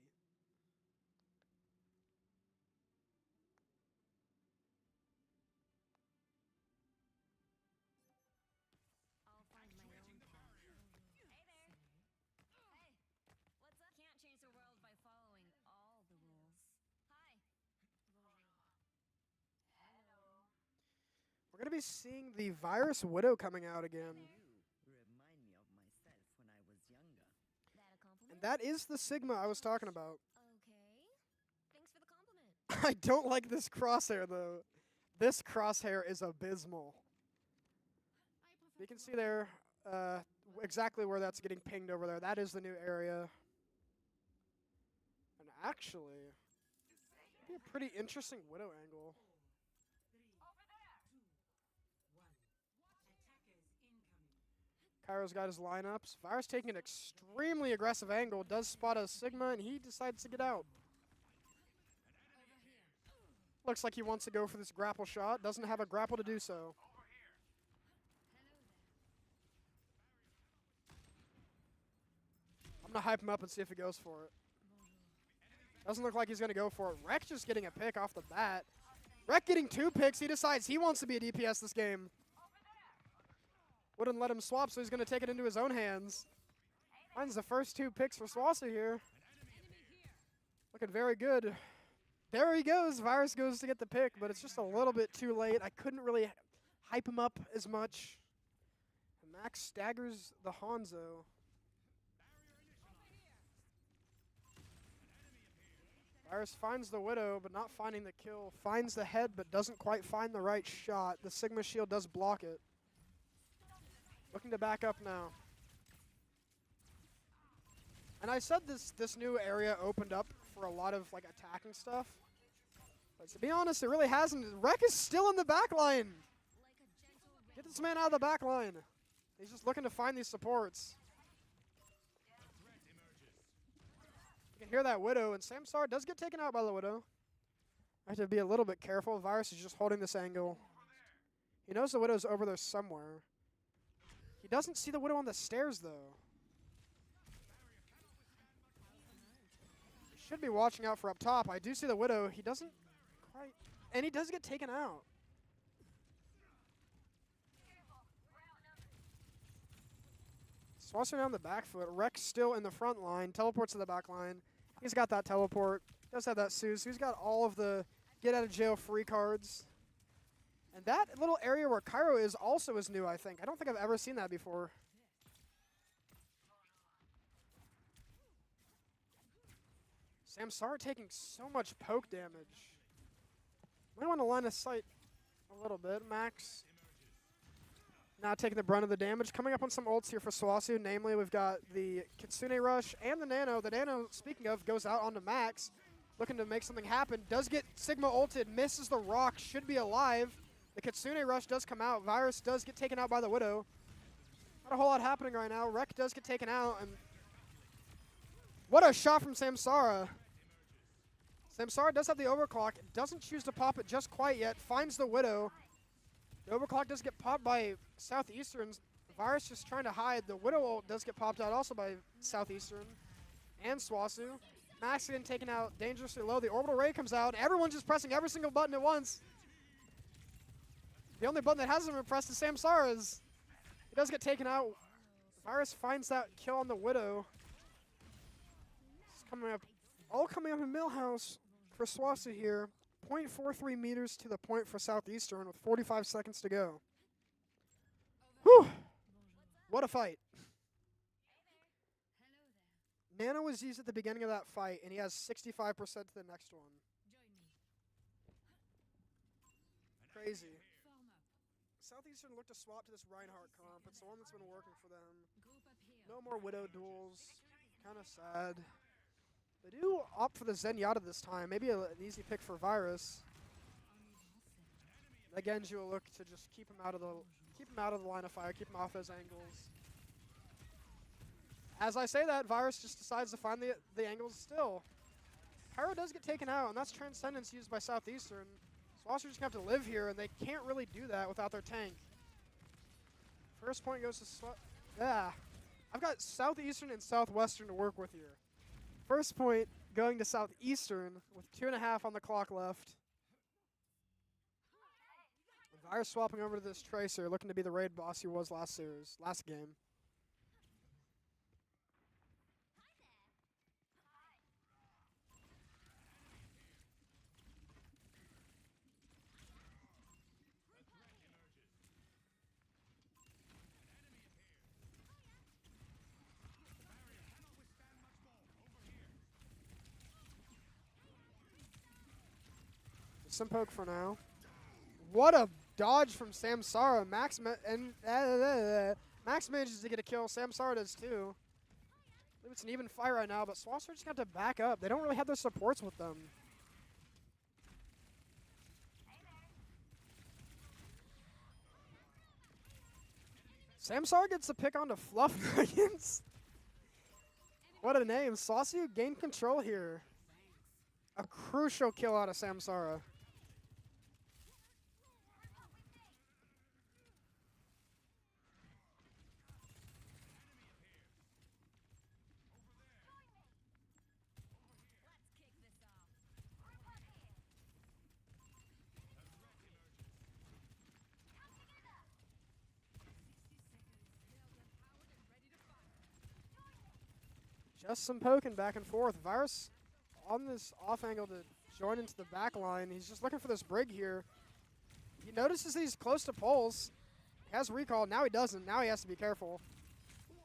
I'll find my own path. Hey there. Hey, what's up? Can't change the world by following all the rules. Hi. Hello. We're going to be seeing the Virus Widow coming out again. You remind me of myself when I was younger. That a compliment? And That is the Sigma I was talking about. Okay. Thanks for the compliment. I don't like this crosshair, though. This crosshair is abysmal. You can see there exactly where that's getting pinged over there. That is the new area. And actually, it'd be a pretty interesting Widow angle. Cairo's got his lineups. Virus taking an extremely aggressive angle, does spot a Sigma, and he decides to get out. Looks like he wants to go for this grapple shot. Doesn't have a grapple to do so. I'm going to hype him up and see if he goes for it. Doesn't look like he's going to go for it. Rek just getting a pick off the bat. Rek getting 2 picks. He decides he wants to be a DPS this game. Wouldn't let him swap, so he's going to take it into his own hands. Finds the first 2 picks for SWOSU here. Looking very good. There he goes. Virus goes to get the pick, but it's just a little bit too late. I couldn't really hype him up as much. And Max staggers the Hanzo. Virus finds the Widow, but not finding the kill. Finds the head, but doesn't quite find the right shot. The Sigma shield does block it. Looking to back up now. And I said this new area opened up for a lot of like attacking stuff. But to be honest, it really hasn't. Rek is still in the back line. Get this man out of the back line. He's just looking to find these supports. You can hear that Widow, and Samsar does get taken out by the Widow. I have to be a little bit careful. Virus is just holding this angle. He knows the Widow's over there somewhere. He doesn't see the Widow on the stairs, though. He should be watching out for up top. I do see the Widow. He doesn't quite... And he does get taken out. SWOSU now on the back foot. Rek's still in the front line. Teleports to the back line. He's got that teleport. Does have that SWOSU. He's got all of the get-out-of-jail-free cards. And that little area where Cairo is also is new, I think. I don't think I've ever seen that before. Samsara taking so much poke damage. Might want to line of sight a little bit. Max not taking the brunt of the damage. Coming up on some ults here for SWOSU. Namely, we've got the Kitsune Rush and the Nano. The Nano, speaking of, goes out onto Max. Looking to make something happen. Does get Sigma ulted. Misses the rock. Should be alive. The Kitsune Rush does come out. Virus does get taken out by the Widow. Not a whole lot happening right now. Rek does get taken out. And what a shot from Samsara. Samsara does have the overclock. Doesn't choose to pop it just quite yet. Finds the Widow. The overclock does get popped by Southeastern. Virus just trying to hide. The Widow ult does get popped out also by Southeastern and SWOSU. Max getting taken out dangerously low. The orbital ray comes out. Everyone's just pressing every single button at once. The only button that hasn't been pressed is Samsara's. He does get taken out. Virus finds that kill on the Widow. It's coming up, all coming up in Millhouse for SWOSU here. 0.43 meters to the point for Southeastern with 45 seconds to go. Whew! What a fight. Nano was used at the beginning of that fight, and he has 65% to the next one. Crazy. Southeastern looked to swap to this Reinhardt comp. It's the one that's been working for them. No more Widow duels. Kind of sad. They do opt for the Zenyatta this time. Maybe an easy pick for Virus. The Genji will look to just keep him out of the line of fire, keep him off those angles. As I say that, Virus just decides to find the angles still. Pyro does get taken out, and that's Transcendence used by Southeastern. SWOSU just going to have to live here, and they can't really do that without their tank. First point goes to yeah. I've got Southeastern and Southwestern to work with here. First point going to Southeastern with 2.5 on the clock left. Virus swapping over to this Tracer, looking to be the raid boss he was last game. Some poke for now. What a dodge from Samsara. Max manages to get a kill. Samsara does too. I believe it's an even fight right now, but SWOSU just got to back up. They don't really have their supports with them. Samsara gets the pick onto Fluff Nuggets. What a name. SWOSU gained control here. A crucial kill out of Samsara. Just some poking back and forth. Virus on this off angle to join into the back line. He's just looking for this brig here. He notices he's close to Pulse. He has recall. Now he doesn't. Now he has to be careful.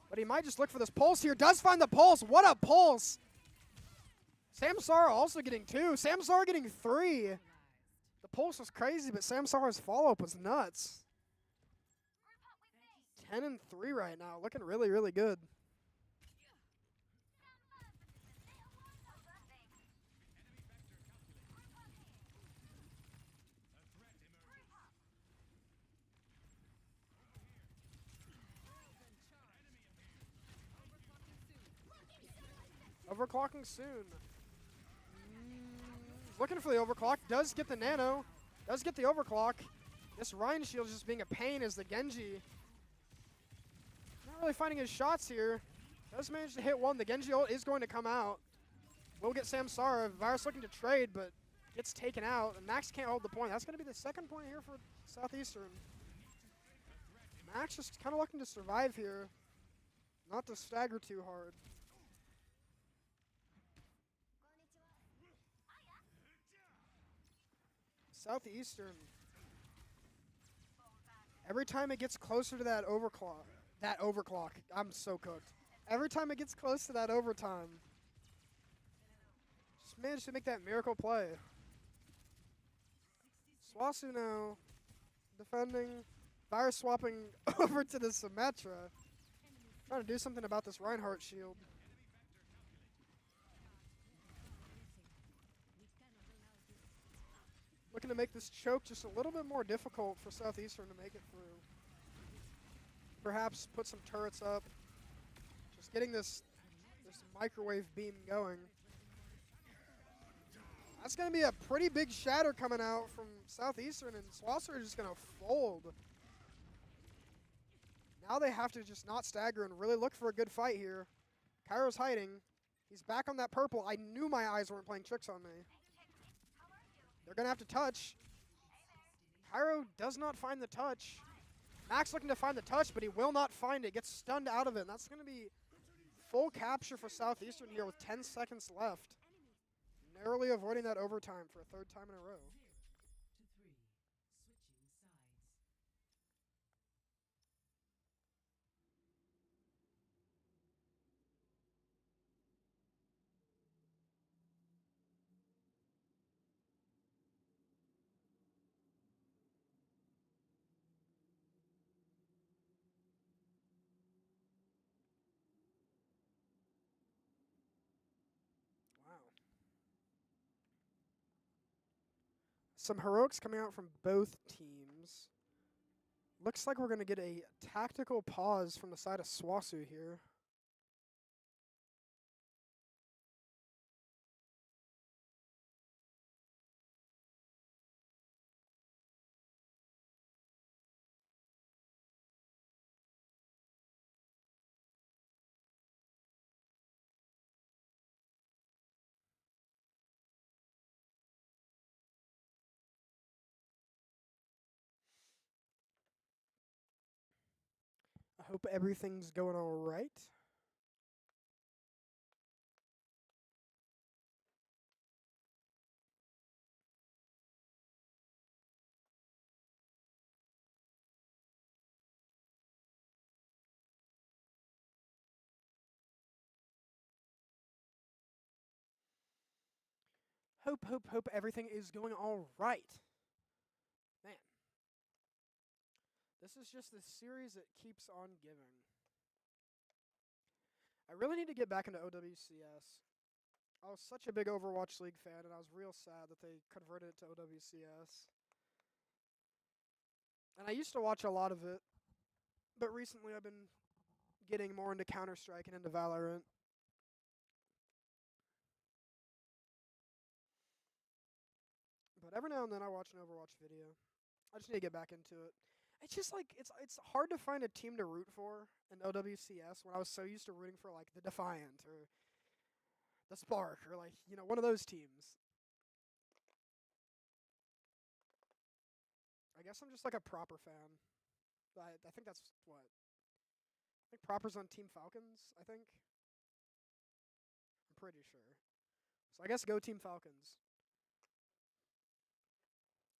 But he might just look for this Pulse here. Does find the Pulse. What a Pulse! Samsara also getting 2. Samsara getting 3. The Pulse was crazy, but Samsara's follow-up was nuts. 10 and 3 right now. Looking really, really good. Overclocking soon. Looking for the overclock. Does get the nano. Does get the overclock. This Ryan shield is just being a pain as the Genji. Not really finding his shots here. Does manage to hit one. The Genji ult is going to come out. Will get Samsara. Virus looking to trade, but gets taken out. And Max can't hold the point. That's going to be the second point here for Southeastern. Max just kind of looking to survive here. Not to stagger too hard. Southeastern. Every time it gets closer to that overclock, I'm so cooked. Every time it gets close to that overtime, just managed to make that miracle play. SWOSU now defending, fire swapping over to the Symmetra, trying to do something about this Reinhardt shield. Looking to make this choke just a little bit more difficult for Southeastern to make it through. Perhaps put some turrets up. Just getting this microwave beam going. That's going to be a pretty big shatter coming out from Southeastern, and SWOSU are just going to fold. Now they have to just not stagger and really look for a good fight here. Kairo's hiding. He's back on that purple. I knew my eyes weren't playing tricks on me. They're going to have to touch. Kairo does not find the touch. Max looking to find the touch, but he will not find it. Gets stunned out of it. And that's going to be full capture for Southeastern here with 10 seconds left. Narrowly avoiding that overtime for a third time in a row. Some heroics coming out from both teams. Looks like we're going to get a tactical pause from the side of SWOSU here. I hope everything's going all right. Hope everything is going all right. Man. This is just this series that keeps on giving. I really need to get back into OWCS. I was such a big Overwatch League fan, and I was real sad that they converted it to OWCS. And I used to watch a lot of it, but recently I've been getting more into Counter-Strike and into Valorant. But every now and then I watch an Overwatch video. I just need to get back into it. It's just like it's hard to find a team to root for in OWCS when I was so used to rooting for like the Defiant or the Spark or like, you know, one of those teams. I guess I'm just like a Proper fan. I think that's what. I think Proper's on Team Falcons, I think. I'm pretty sure. So I guess go Team Falcons.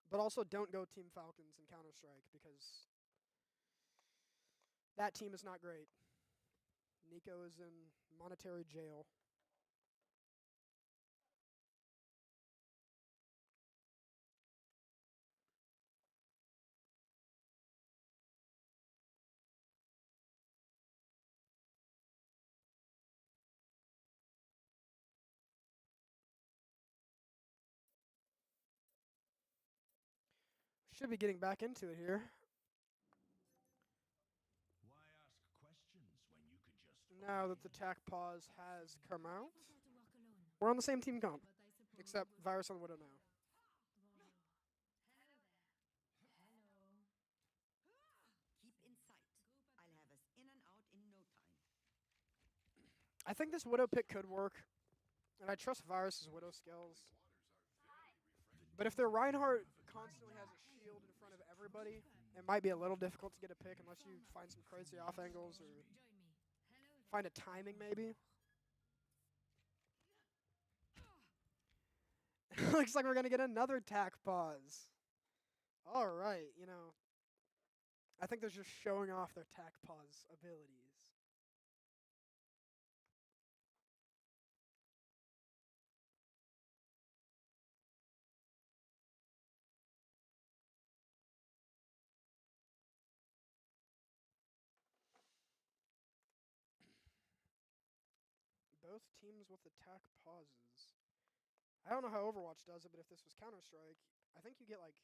But also don't go Team Falcons in Counter-Strike because that team is not great. Nico is in monetary jail. Should be getting back into it here. Why ask questions when you could just Now that the TAC pause has come out. prefer to walk alone, We're on the same team comp, but I suppose except it was Virus on Widow now. Keep in sight. I'll have us in and out in no time. I think this Widow pick could work, and I trust Virus's Widow skills. But if their Reinhardt constantly has a shield in front of everybody, it might be a little difficult to get a pick unless you find some crazy off angles or find a timing maybe. Looks like we're going to get another TAC pause. All right, you know, I think they're just showing off their TAC pause abilities. Both teams with attack pauses. I don't know how Overwatch does it, but if this was Counter-Strike, I think you get like,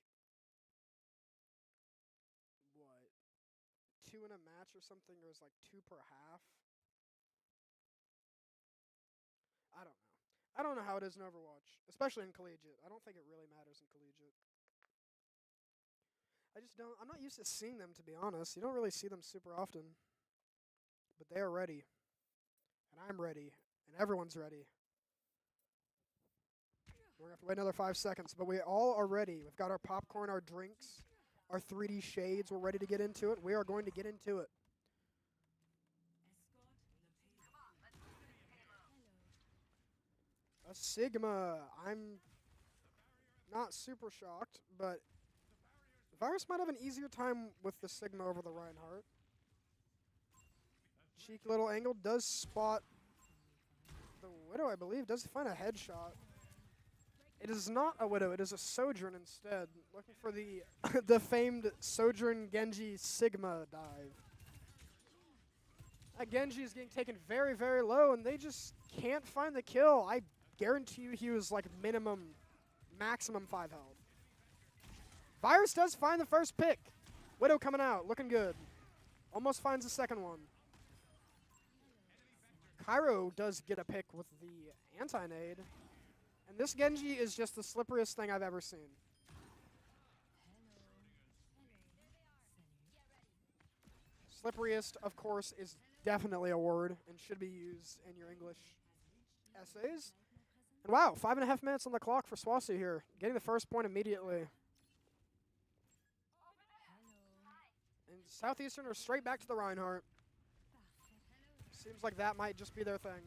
what, 2 in a match or something, or it's like 2 per half? I don't know. I don't know how it is in Overwatch, especially in Collegiate. I don't think it really matters in Collegiate. I'm not used to seeing them, to be honest. You don't really see them super often. But they are ready. And I'm ready. And everyone's ready. We're going to have to wait another 5 seconds, but we all are ready. We've got our popcorn, our drinks, our 3D shades. We're ready to get into it. We are going to get into it. A Sigma. I'm not super shocked, but Virus might have an easier time with the Sigma over the Reinhardt. Cheeky little angle. Does spot the Widow, I believe. Does find a headshot. It is not a Widow. It is a Sojourn instead. Looking for the the famed Sojourn Genji Sigma dive. That Genji is getting taken very, very low, and they just can't find the kill. I guarantee you he was like maximum 5 health. Virus does find the first pick. Widow coming out, looking good. Almost finds the second one. Cairo does get a pick with the anti-nade. And this Genji is just the slipperiest thing I've ever seen. Slipperiest, of course, is definitely a word and should be used in your English essays. And wow, 5.5 minutes on the clock for SWOSU here. Getting the first point immediately. And Southeastern are straight back to the Reinhardt. Seems like that might just be their thing.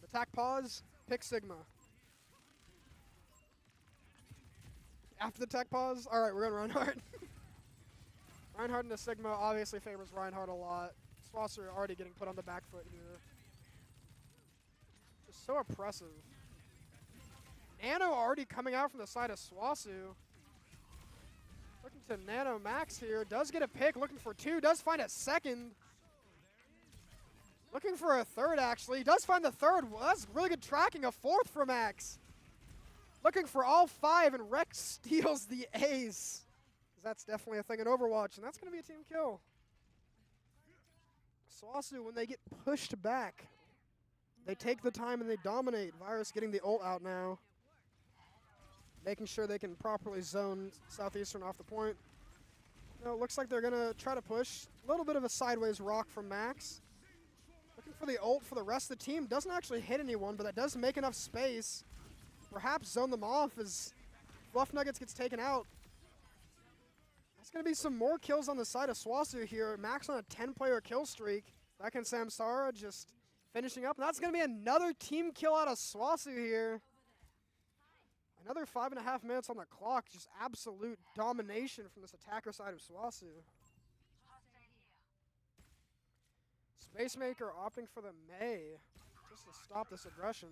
Attack pause, pick Sigma. After the tech pause, all right, we're going Reinhardt. Reinhardt into Sigma obviously favors Reinhardt a lot. SWOSU are already getting put on the back foot here. So oppressive. Nano already coming out from the side of SWOSU. Looking to Nano Max here. Does get a pick. Looking for two. Does find a second. Looking for a third, actually. Does find the third. Well, that's really good tracking. A fourth for Max. Looking for all five, and Rex steals the ace. That's definitely a thing in Overwatch, and that's going to be a team kill. SWOSU, when they get pushed back, they take the time and they dominate. Virus getting the ult out now. Making sure they can properly zone Southeastern off the point. No, it looks like they're going to try to push. A little bit of a sideways rock from Max. Looking for the ult for the rest of the team. Doesn't actually hit anyone, but that does make enough space. Perhaps zone them off as Fluff Nuggets gets taken out. There's going to be some more kills on the side of SWOSU here. Max on a 10-player kill streak. Back in Samsara just finishing up. And that's going to be another team kill out of SWOSU here. Another 5.5 minutes on the clock. Just absolute domination from this attacker side of SWOSU. Spacemaker opting for the May just to stop this aggression.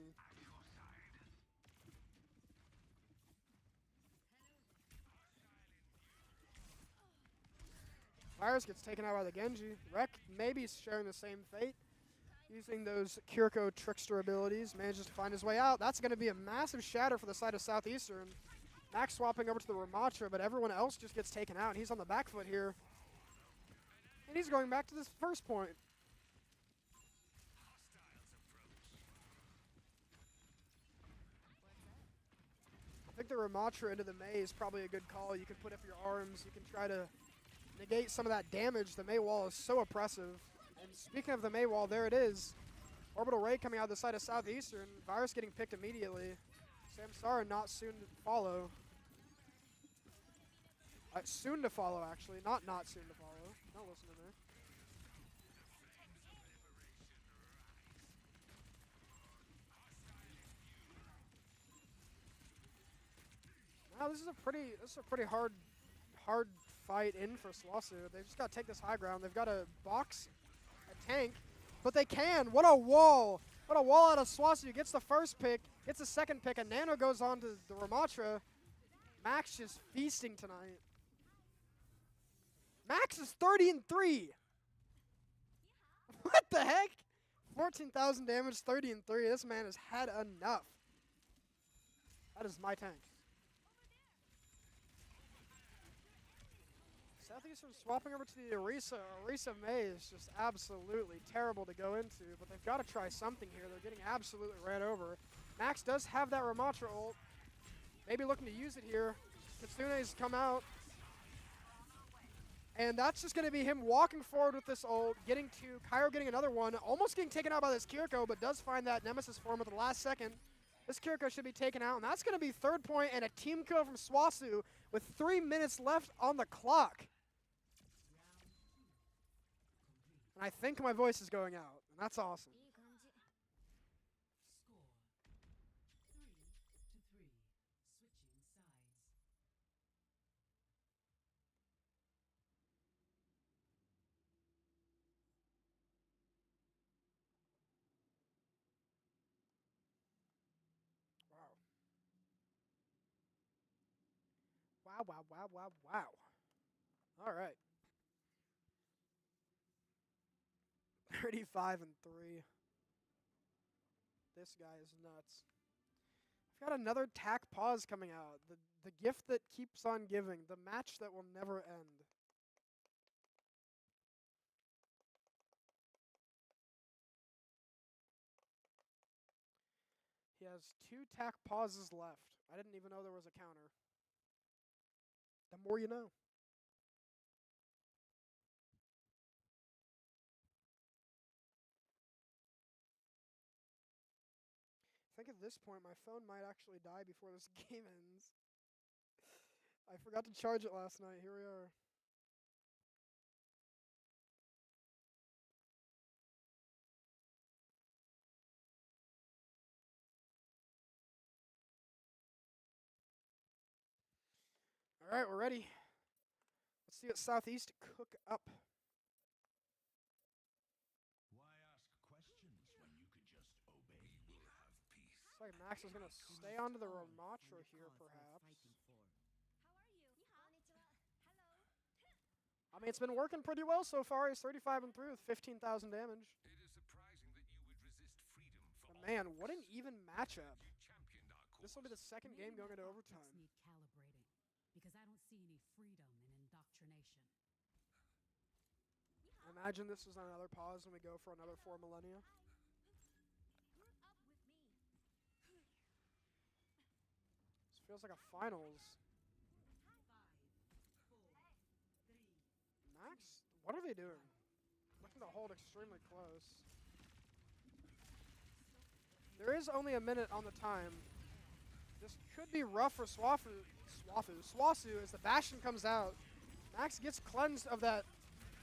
Virus gets taken out by the Genji. Rek maybe sharing the same fate. Using those Kiriko Trickster abilities, manages to find his way out. That's going to be a massive shatter for the side of Southeastern. Max swapping over to the Ramatra, but everyone else just gets taken out. He's on the back foot here. And he's going back to this first point. I think the Ramatra into the May is probably a good call. You can put up your arms. You can try to negate some of that damage. The May wall is so oppressive. And speaking of the May wall, there it is. Orbital Ray coming out the side of Southeastern. Virus getting picked immediately. Samsara not soon to follow. Soon to follow, actually. Not soon to follow. Don't listen to me. Wow, this is a pretty hard fight in for SWOSU. They've just got to take this high ground. They've got to box a tank, but they can. What a wall! What a wall out of SWOSU. Gets the first pick, gets the second pick, and Nano goes on to the Ramatra. Max just feasting tonight. Max is 30-3. What the heck? 14,000 damage, 30-3. This man has had enough. That is my tank. Southeastern swapping over to the Orisa. Orisa May is just absolutely terrible to go into, but they've got to try something here. They're getting absolutely ran over. Max does have that Ramatra ult. Maybe looking to use it here. Kitsune's come out. And that's just going to be him walking forward with this ult, getting to Cairo getting another one, almost getting taken out by this Kiriko, but does find that Nemesis form at the last second. This Kiriko should be taken out, and that's going to be third point and a team kill from SWOSU with 3 minutes left on the clock. And I think my voice is going out, and that's awesome. Wow. Wow. All right. 35-3. This guy is nuts. I've got another tack pause coming out. The gift that keeps on giving. The match that will never end. He has 2 tack pauses left. I didn't even know there was a counter. The more you know. I think at this point my phone might actually die before this game ends. I forgot to charge it last night. Here we are. All right, we're ready. Let's see what Southeast cook up. Why ask questions when you could just obey? Looks like Max is gonna stay onto the Ramatra here, perhaps. How are you? Hello. I mean, it's been working pretty well so far. He's 35 and 3 with 15,000 damage. It is surprising that you would resist freedom for But all man, what an even matchup. you championed our cause. This will be the second game going into overtime. Need calibrating because I don't see any freedom in indoctrination. I imagine this is another pause when we go for another 4 millennia. Group up with me. This feels like a finals. Max, what are they doing? Looking to hold extremely close. There is only a minute on the time. This could be rough for SWOSU as the Bastion comes out. Max gets cleansed of that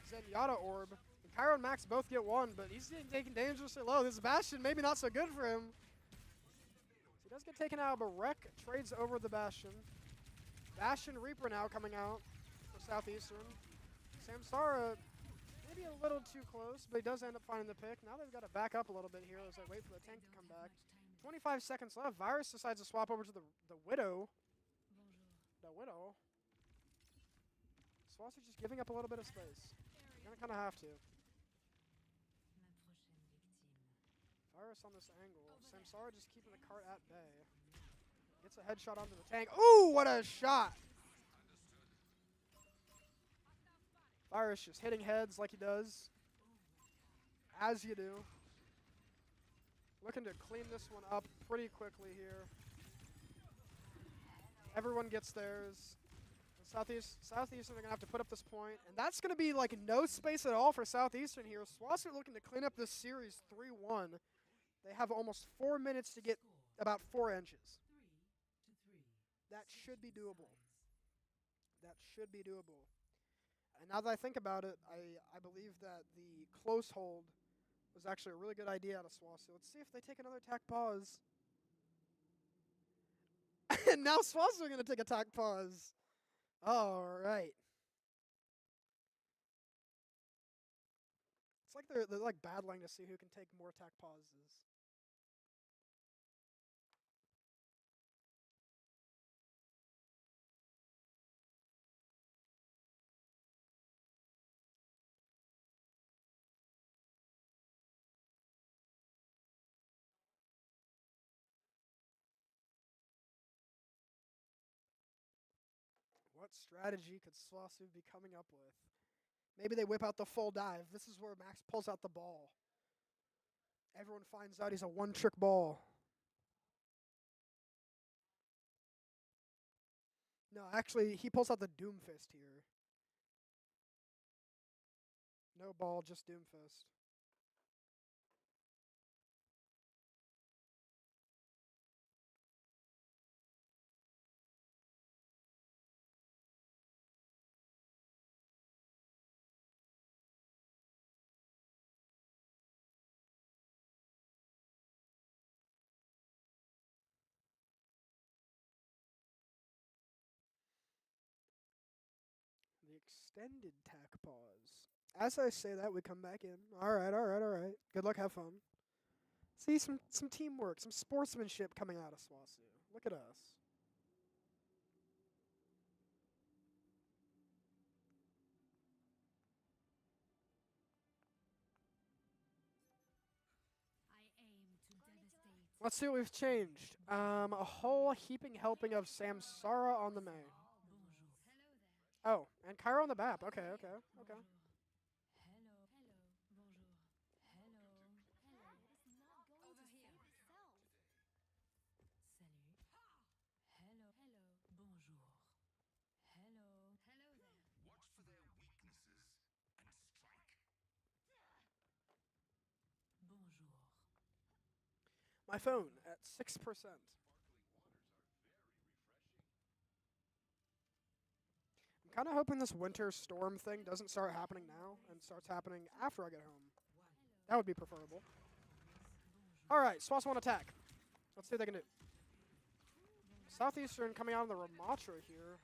Zenyatta orb. And Cairo and Max both get one, but he's getting taken dangerously low. This Bastion maybe not so good for him. He does get taken out, but Rek trades over the Bastion. Bastion Reaper now coming out for Southeastern. Samsara maybe a little too close, but he does end up finding the pick. Now they've got to back up a little bit here as they wait for the tank to come back. 25 seconds left. Virus decides to swap over to the Widow. The Widow. SWOSU just giving up a little bit of space. They're gonna kind of have to. Virus on this angle. Samsara just keeping the cart at bay. Gets a headshot onto the tank. Ooh, what a shot! Virus just hitting heads like he does. As you do. Looking to clean this one up pretty quickly here. Everyone gets theirs. Southeastern are going to have to put up this point. And that's going to be like no space at all for Southeastern here. SWOSU looking to clean up this series 3-1. They have almost 4 minutes to get about 4 inches. That should be doable. That should be doable. And now that I think about it, I believe that the close hold was actually a really good idea out of SWOSU. Let's see if they take another attack pause. And now SWOSU are going to take attack pause. All right. It's like they're like battling to see who can take more attack pauses. What strategy could SWOSU be coming up with? Maybe they whip out the full dive. This is where Max pulls out the ball. Everyone finds out he's a one-trick ball. No, actually, he pulls out the Doomfist here. No ball, just Doomfist. The extended tack pause. As I say that, we come back in. All right. Good luck, have fun. See some teamwork, some sportsmanship coming out of SWOSU. Look at us. I aim to devastate. Let's see what we've changed. A whole heaping helping of Samsara on the main. Oh, and Cairo on the BAP. Okay. Hello. Bonjour. Hello. It's not going to save itself. Salut. Hello. Bonjour. Hello. There. Watch for their weaknesses and strike. Bonjour. My phone at 6%. I'm kind of hoping this winter storm thing doesn't start happening now and starts happening after I get home. That would be preferable. All right, SWOSU on attack. Let's see what they can do. Southeastern coming out on the Ramatra here.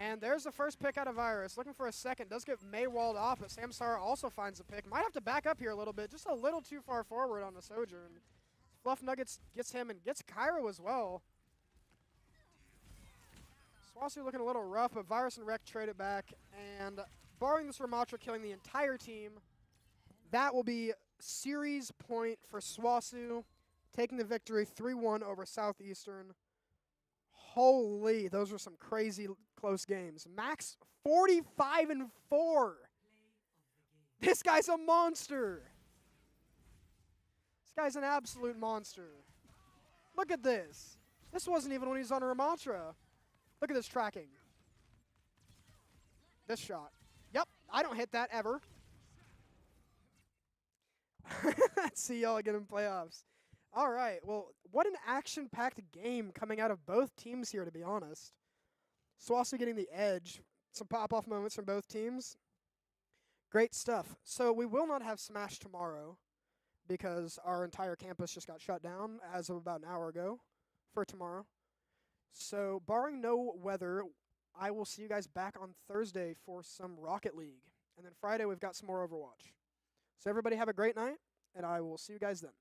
And there's the first pick out of Virus. Looking for a second. Does get May walled off, but Samsara also finds the pick. Might have to back up here a little bit. Just a little too far forward on the Sojourn. Fluff Nuggets gets him and gets Cairo as well. SWOSU looking a little rough, but Virus and Rec trade it back. And barring this Ramatra killing the entire team, that will be series point for SWOSU, taking the victory 3-1 over Southeastern. Holy, those were some crazy close games. Max 45-4. This guy's a monster. This guy's an absolute monster. Look at this. This wasn't even when he was on a Ramatra. Look at this tracking. This shot. Yep, I don't hit that ever. See y'all again in playoffs. All right, well, what an action-packed game coming out of both teams here, to be honest. SWOSU getting the edge. Some pop-off moments from both teams. Great stuff. So we will not have Smash tomorrow because our entire campus just got shut down as of about an hour ago for tomorrow. So barring no weather, I will see you guys back on Thursday for some Rocket League. And then Friday we've got some more Overwatch. So everybody have a great night, and I will see you guys then.